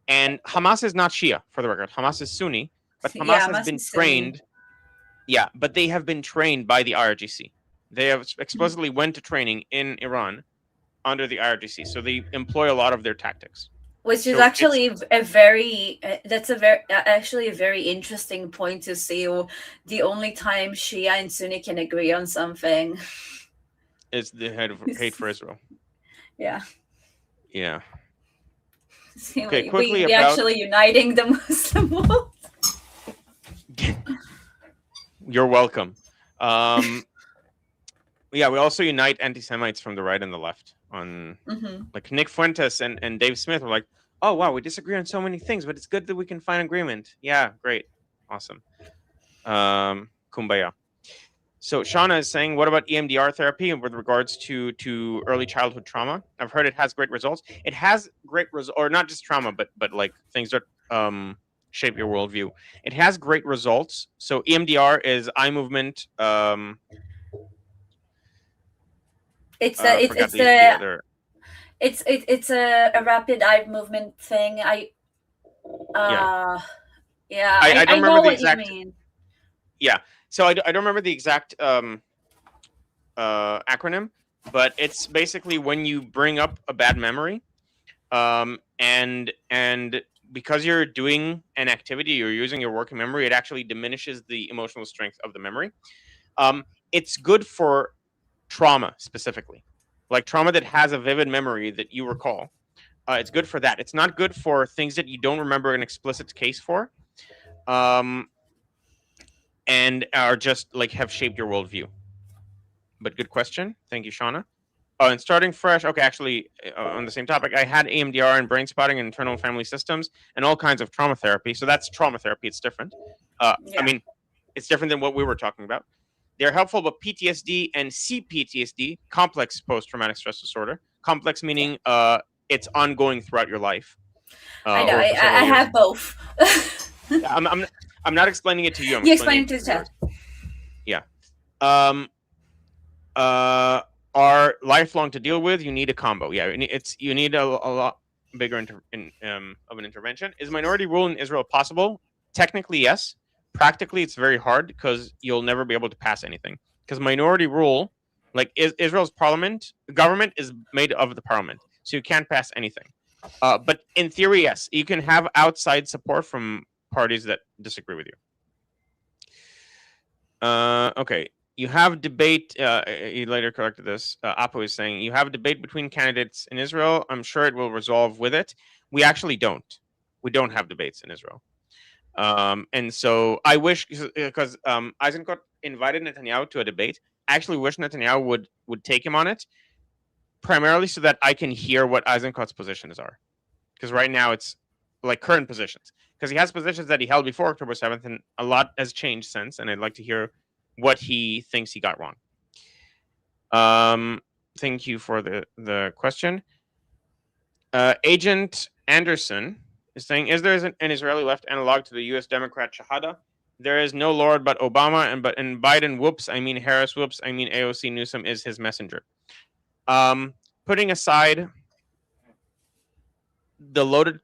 And Hamas is not Shia, for the record. Hamas is Sunni, but Hamas has been trained. Yeah, but they have been trained by the IRGC. They have explicitly went to training in Iran under the IRGC, so they employ a lot of their tactics. Which is actually a very interesting point to see. The only time Shia and Sunni can agree on something is the head of hate for Israel. Yeah. Yeah. See, Okay, quickly we about actually uniting the Muslim world. you're welcome. Yeah, we also unite anti-Semites from the right and the left. On like Nick Fuentes and Dave Smith were like, oh wow, we disagree on so many things, but it's good that we can find agreement. Yeah, great, awesome. Kumbaya. So Shauna is saying, what about EMDR therapy with regards to early childhood trauma? I've heard it has great results. It has great results, or not just trauma, but like things that shape your worldview. It has great results. So EMDR is eye movement. It's Forgot the other. it's a rapid eye movement thing. Yeah, Yeah, I don't I remember know the what you exact. mean. Yeah, so I don't remember the exact acronym, but it's basically when you bring up a bad memory, and because you're doing an activity, you're using your working memory, it actually diminishes the emotional strength of the memory. It's good for trauma specifically, like trauma that has a vivid memory that you recall. It's good for that. It's not good for things that you don't remember an explicit case for, and are just like have shaped your worldview. But good question. Thank you, Shauna. And starting fresh. Okay, actually, on the same topic, I had EMDR and brain spotting and internal family systems and all kinds of trauma therapy. So that's trauma therapy. It's different. I Yeah. mean, it's different than what we were talking about. They're helpful, but PTSD and CPTSD, complex post-traumatic stress disorder, complex meaning it's ongoing throughout your life, I know. or for several I years. have both. Yeah, I'm not explaining it to you. I'm You explaining explain it to to chat. viewers. Yeah. Are lifelong to deal with. You need a combo. Yeah, you need a lot bigger of an intervention. Is minority rule in Israel possible? Technically, yes. Practically, it's very hard because you'll never be able to pass anything. Because minority rule, like Israel's government is made of the parliament, so you can't pass anything. But in theory, yes, you can have outside support from parties that disagree with you. Okay. You have debate. He later corrected this. Apo is saying you have a debate between candidates in Israel. I'm sure it will resolve with it. We actually don't. We don't have debates in Israel. And so I wish, because Eisenkot invited Netanyahu to a debate. I actually wish Netanyahu would take him on it, primarily so that I can hear what Eisenkot's positions are. Because right now it's like current positions. Because he has positions that he held before October 7th, and a lot has changed since. And I'd like to hear what he thinks he got wrong. Thank you for the question. Agent Anderson is saying, is there an Israeli left analog to the U.S. Democrat Shahada? There is no Lord but Obama, and Biden, whoops, I mean Harris, whoops, I mean AOC Newsom is his messenger. Putting aside the loaded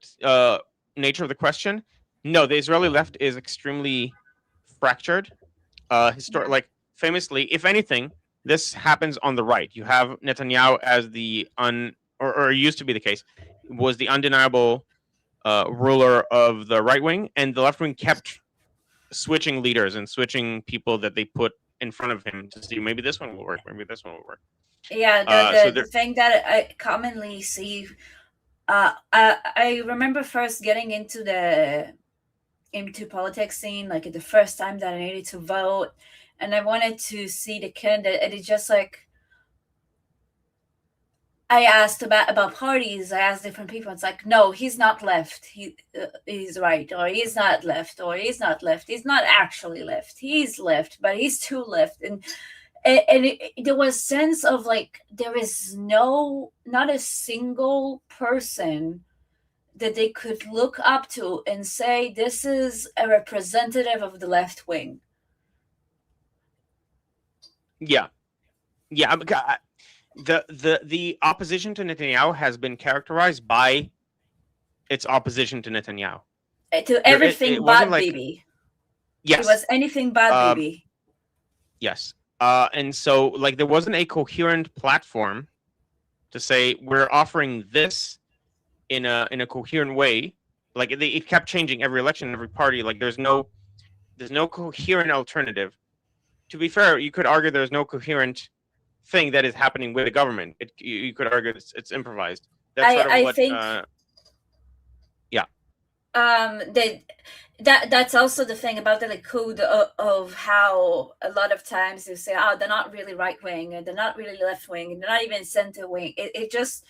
nature of the question, no, the Israeli left is extremely fractured. Like famously, if anything, this happens on the right. You have Netanyahu as or used to be the case, was the undeniable ruler of the right wing, and the left wing kept switching leaders and switching people that they put in front of him to see maybe this one will work, maybe this one will work. Yeah, the thing that I commonly see, I remember first getting into politics scene, like the first time that I needed to vote, and I wanted to see the candidate, and it's just like I asked about parties. I asked different people. It's like, no, he's not left. He's right, or he's not left, or he's not left. He's not actually left. He's left, but he's too left, and there was sense of like there is not a single person that they could look up to and say this is a representative of the left wing. Yeah. The opposition to Netanyahu has been characterized by its opposition to Netanyahu. To everything it but like, Bibi. Yes. It was anything but Bibi. Yes. And so like there wasn't a coherent platform to say we're offering this in a coherent way. Like it kept changing every election, every party. Like there's no coherent alternative. To be fair, you could argue there's no coherent thing that is happening with the government. You could argue it's improvised. That's sort of what. That's also the thing about the Likud of how a lot of times they say, oh, they're not really right wing and they're not really left wing and they're not even center wing. It just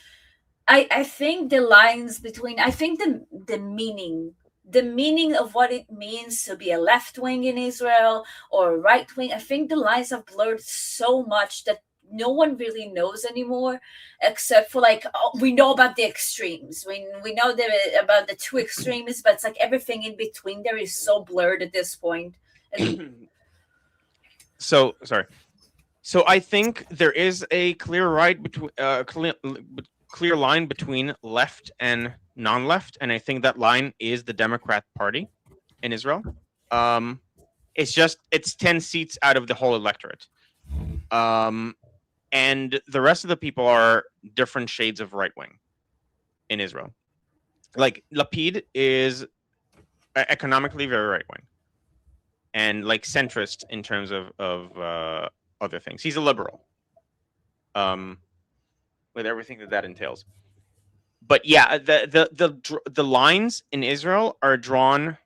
I think the lines between I think the meaning of what it means to be a left wing in Israel or a right wing, I think the lines have blurred so much that no one really knows anymore, except for like, oh, we know about the extremes. We know about the two extremes, but it's like everything in between there is so blurred at this point. So sorry. So I think there is a clear clear line between left and non-left, and I think that line is the Democrat Party in Israel. It's 10 seats out of the whole electorate. And the rest of the people are different shades of right wing in Israel. Like Lapid is economically very right wing and like centrist in terms of other things. He's a liberal, with everything that entails. But yeah, the lines in Israel are drawn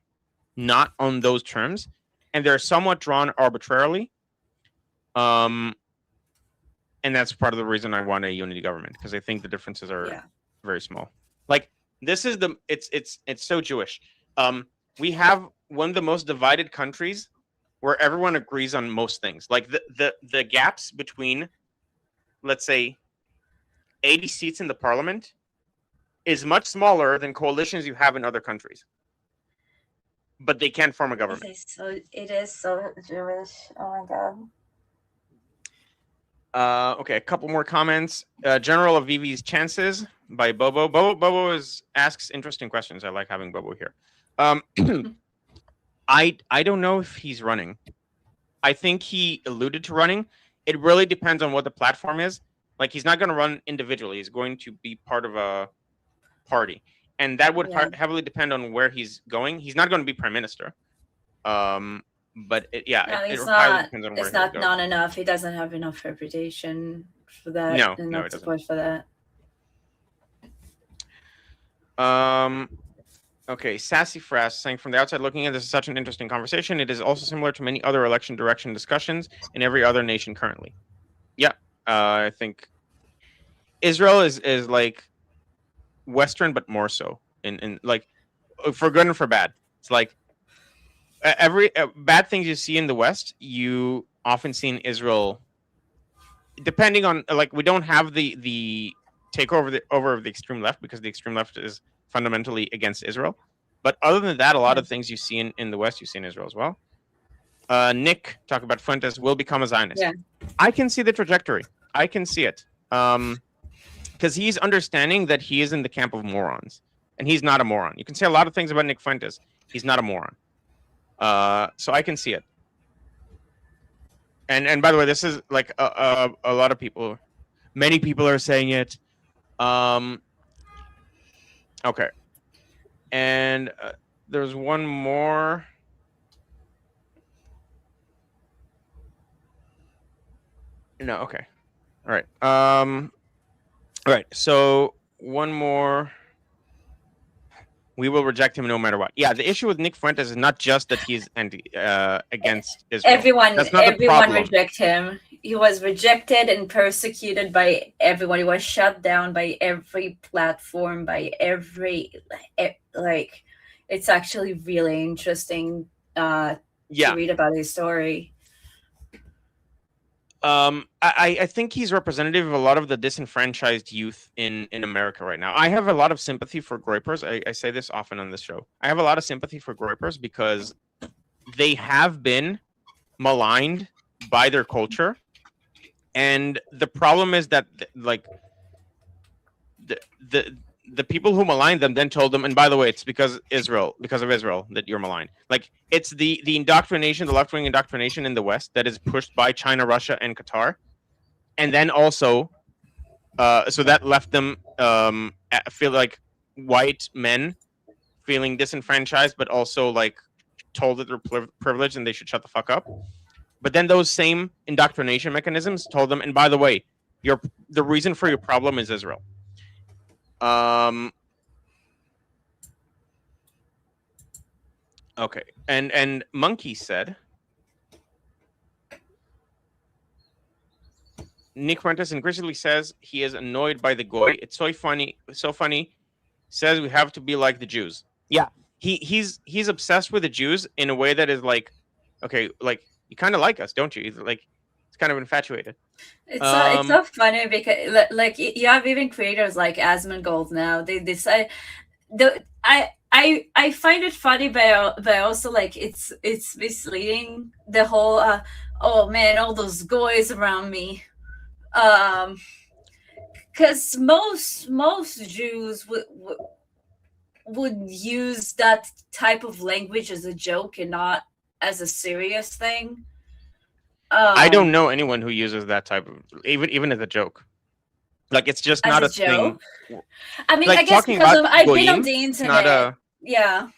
not on those terms, and they're somewhat drawn arbitrarily. And that's part of the reason I want a unity government, because I think the differences are very small. Like this is it's so Jewish. We have one of the most divided countries where everyone agrees on most things. Like the gaps between, let's say, 80 seats in the parliament is much smaller than coalitions you have in other countries. But they can't form a government. It is so Jewish. Oh my god. Okay, a couple more comments. General Avivi's chances by Bobo. Bobo asks interesting questions. I like having Bobo here. I don't know if he's running. I think he alluded to running. It really depends on what the platform is. Like he's not going to run individually. He's going to be part of a party, and that would heavily depend on where he's going. He's not going to be prime minister. But it highly depends on where it's not enough. He doesn't have enough reputation for that. No, enough support for that. Okay, Sassy Frass saying, from the outside looking in, this is such an interesting conversation. It is also similar to many other election direction discussions in every other nation currently. Yeah, I think Israel is like Western, but more so in like for good and for bad. It's like every bad things you see in the West, you often see in Israel. Depending on like, we don't have the takeover of the extreme left, because the extreme left is fundamentally against Israel. But other than that, a lot of things you see in the West, you see in Israel as well. Nick talk about Fuentes will become a Zionist. Yeah. I can see the trajectory. I can see it. Because he's understanding that he is in the camp of morons, and he's not a moron. You can say a lot of things about Nick Fuentes. He's not a moron. So I can see it. And by the way, this is like a lot of people, many people are saying it. Okay. And there's one more. No, okay. All right. All right. So one more. We will reject him no matter what. Yeah, the issue with Nick Fuentes is not just that he's against Israel. Everyone reject him. He was rejected and persecuted by everyone. He was shut down by every platform, by every like. It's actually really interesting to read about his story. I think he's representative of a lot of the disenfranchised youth in America right now. I have a lot of sympathy for Groypers. I say this often on this show. I have a lot of sympathy for Groypers because they have been maligned by their culture. And the problem is that like the people who maligned them then told them, and by the way, it's because of Israel that you're maligned. Like it's the indoctrination, the left-wing indoctrination in the West that is pushed by China, Russia, and Qatar. And then also, so that left them feel like white men feeling disenfranchised, but also like told that they're privileged and they should shut the fuck up. But then those same indoctrination mechanisms told them, and by the way, the reason for your problem is Israel. Okay. And Monkey said, Nick Fuentes increasingly says he is annoyed by the goy. It's so funny, so funny. Says we have to be like the Jews. Yeah, he's obsessed with the Jews in a way that is like, okay, like you kind of like us, don't you? He's like, it's kind of infatuated. It's so funny because like you have even creators like Asmongold now. They decide the I find it funny, but also like it's misleading. The whole oh man, all those guys around me. Because most Jews would use that type of language as a joke and not as a serious thing. I don't know anyone who uses that type of even as a joke. Like it's just as not a a thing. joke. I mean, Like I guess talking because about I've been on goyim, the it's internet. not a. Yeah.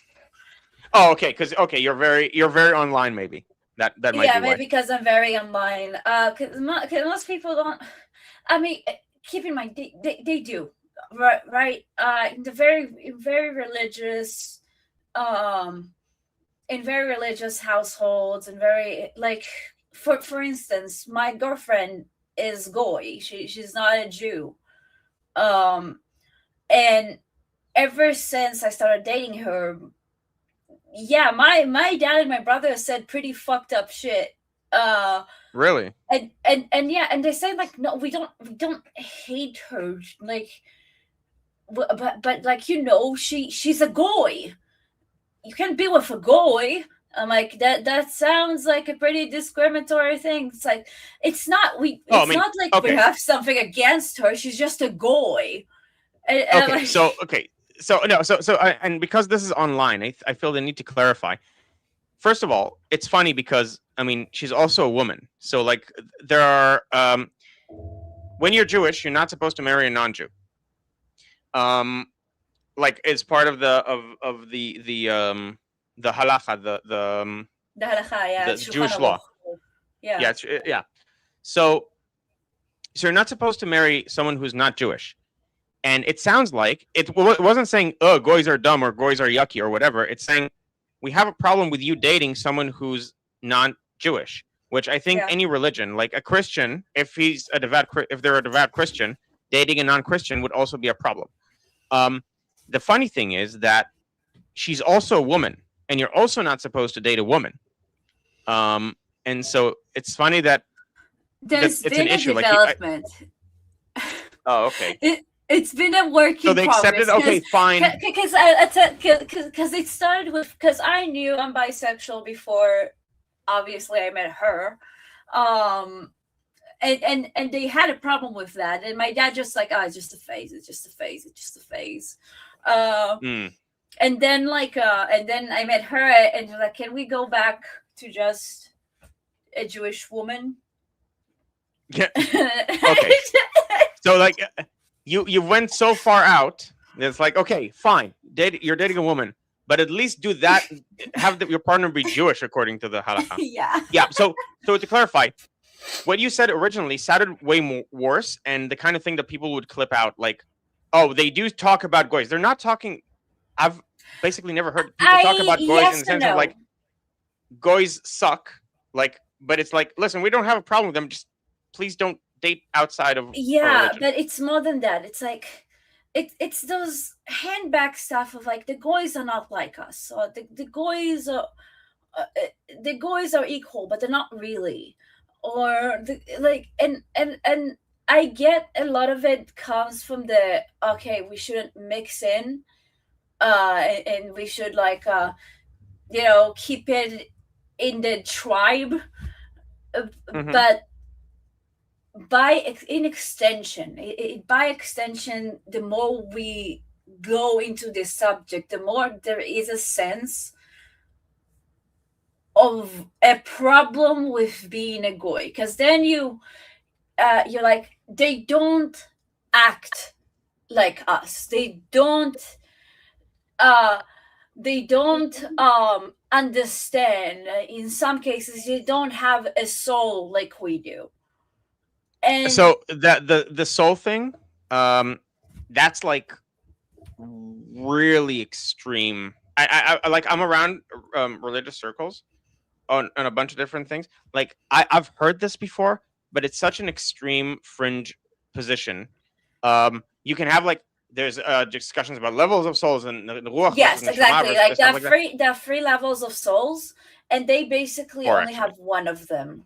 Oh, okay. Because you're very online. Maybe that might Yeah, be why. maybe because I'm very online. Because most people don't. I mean, keep in mind they do, right. The very religious, in very religious households, and very like for instance, my girlfriend is goy. She's not a Jew. And ever since I started dating her, yeah, my dad and my brother said pretty fucked up shit. Really? And yeah, and they say like, no, we don't hate her, like, but like, she's a goy. You can't be with a goy. I'm like, that sounds like a pretty discriminatory thing. It's like, it's not not like okay. we have something against her. She's just a goy. Okay, Like, so no, and because this is online, I feel the need to clarify. First of all, it's funny because I mean she's also a woman, so like there are when you're Jewish, you're not supposed to marry a non-Jew. Like it's part of the halacha, the halacha, yeah, the Jewish Shulchan law. Aruch. Yeah. Yeah, yeah. So you're not supposed to marry someone who's not Jewish. And it sounds like it wasn't saying, oh, goys are dumb or goys are yucky or whatever. It's saying we have a problem with you dating someone who's non-Jewish, which I think any religion, like a Christian, if they're a devout Christian, dating a non-Christian would also be a problem. The funny thing is that she's also a woman, and you're also not supposed to date a woman. And so it's funny that there's it's been an issue. development. Oh, okay. It's been a work in progress. So they accepted. Okay, fine. Because it started with, because I knew I'm bisexual before, obviously I met her, and they had a problem with that, and my dad just like, oh, it's just a phase. And then and then I met her, and like, can we go back to just a Jewish woman? Yeah. Okay. So like. You went so far out. It's like, okay, fine. You're dating a woman, but at least do that. Have your partner be Jewish according to the halakha. Yeah. Yeah. So to clarify, what you said originally sounded way worse, and the kind of thing that people would clip out, like, oh, they do talk about goys. They're not talking. I've basically never heard people talk about goys in the sense of like, goys suck. Like, but it's like, listen, we don't have a problem with them. Just please don't date outside of but it's more than that. It's like it's those handbag stuff of like, the goys are not like us, or the goys are equal, but they're not really, or and I get a lot of it comes from the, okay, we shouldn't mix in, and we should like keep it in the tribe, but by extension, the more we go into this subject, the more there is a sense of a problem with being a goy, because then you're like, they don't act like us, they don't understand, in some cases they don't have a soul like we do. And so that the soul thing, that's like really extreme. I'm around religious circles on a bunch of different things. Like I've heard this before, but it's such an extreme fringe position. You can have like there's discussions about levels of souls and the ruach Yes, versus neshama exactly. versus Like stuff like that. there are 3 levels of souls, and they basically 4 only actually. have one of them.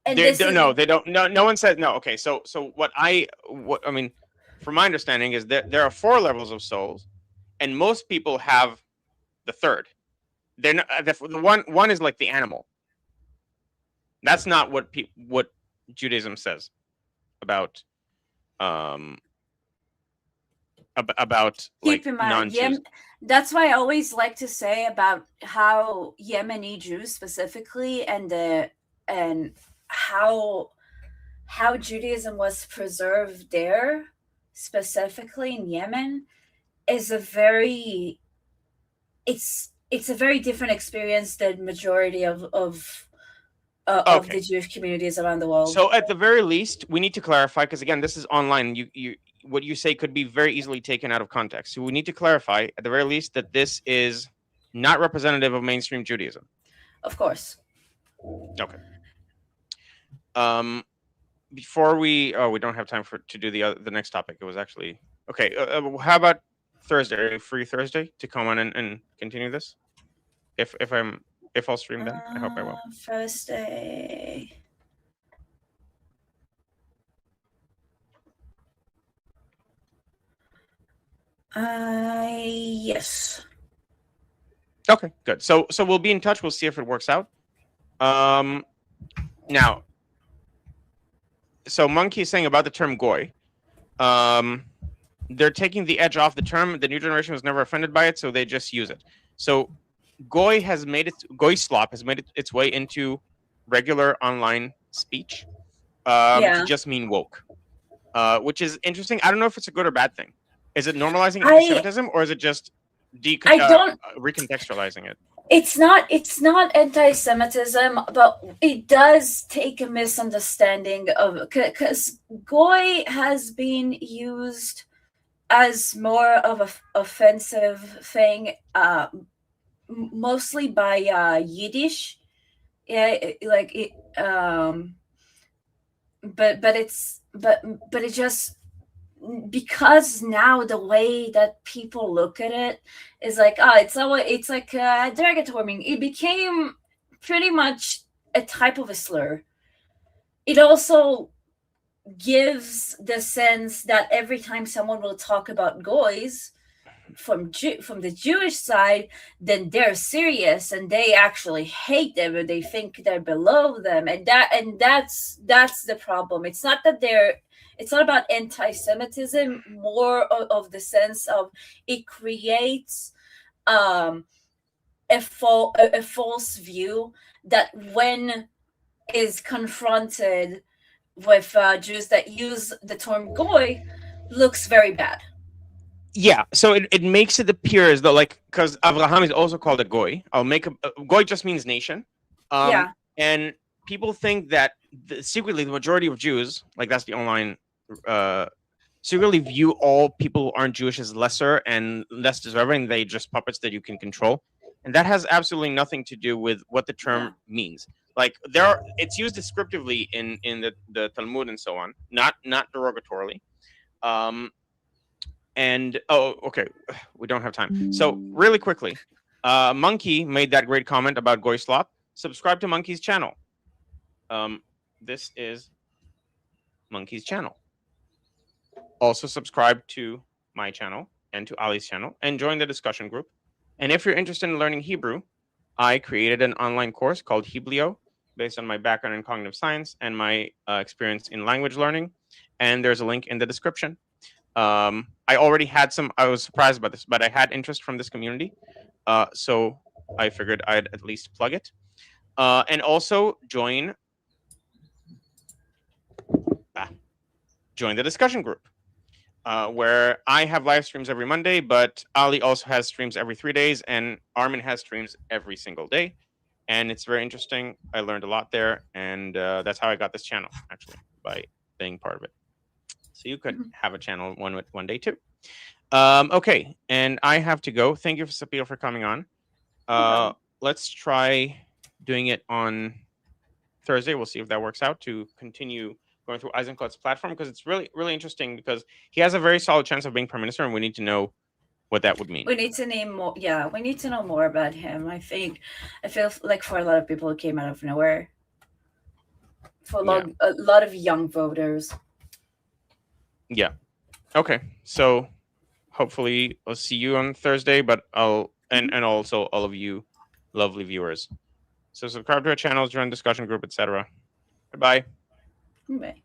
And They, this is no, they don't. No one said no. Okay, so what I mean, from my understanding, is that there are 4 levels of souls, and most people have the third. They're not, the one is like the animal. That's not what what Judaism says about like keep in mind, non-Jews. that's why I always like to say about how Yemeni Jews specifically and how Judaism was preserved there, specifically in Yemen, is a very it's a very different experience than majority of Okay. the Jewish communities around the world. So at the very least, we need to clarify, because again, this is online. You what you say could be very easily taken out of context. So we need to clarify at the very least that this is not representative of mainstream Judaism. Of course. Okay. Before we don't have time to do the next topic. It was actually okay. How about Thursday? Are you free Thursday to come on and continue this? If I'll stream then, I hope I will. Thursday. Yes. Okay, good. So we'll be in touch. We'll see if it works out. Now, so Monkey is saying about the term goy. They're taking the edge off the term. The new generation was never offended by it, so they just use it. So goy slop has made its way into regular online speech to just mean woke, which is interesting. I don't know if it's a good or bad thing. Is it normalizing anti-Semitism, or is it just recontextualizing it? It's not anti-Semitism, but it does take a misunderstanding of, because goy has been used as more of a offensive thing, mostly by Yiddish. Yeah, like it. But it just, because now the way that people look at it is like, it's like derogatory. It became pretty much a type of a slur. It also gives the sense that every time someone will talk about goys from the Jewish side, then they're serious and they actually hate them, or they think they're below them, and that's the problem. It's not about anti-Semitism, more of the sense of it creates a false view that when is confronted with Jews that use the term goy, looks very bad. Yeah, so it makes it appear as though, like, because Abraham is also called a goy. Goy just means nation. And people think that secretly the majority of Jews, like that's the online, secretly view all people who aren't Jewish as lesser and less deserving. They just puppets that you can control, and that has absolutely nothing to do with what the term means. Like it's used descriptively in the Talmud and so on, not derogatorily. And okay, we don't have time. So really quickly, Monkey made that great comment about goy slop. Subscribe to Monkey's channel. This is Monkey's channel. Also subscribe to my channel and to Ali's channel and join the discussion group. And if you're interested in learning Hebrew, I created an online course called Heblio based on my background in cognitive science and my experience in language learning. And there's a link in the description. I already had I was surprised about this, but I had interest from this community. So I figured I'd at least plug it. And also join the discussion group, where I have live streams every Monday, but Ali also has streams every 3 days, and Armin has streams every single day. And it's very interesting. I learned a lot there, and that's how I got this channel, actually, by being part of it. So you could have a channel one day too. Okay, and I have to go. Thank you, Sapir, for coming on. problem. Let's try doing it on Thursday. We'll see if that works out to continue going through Eisenkot's platform, because it's really, really interesting, because he has a very solid chance of being prime minister, and we need to know what that would mean. We need to name more. Yeah, we need to know more about him. I feel like for a lot of people, it came out of nowhere. For a lot of young voters. Yeah. Okay. So hopefully I'll see you on Thursday, but and also all of you lovely viewers. So subscribe to our channels, join discussion group, etc. Goodbye. Bye.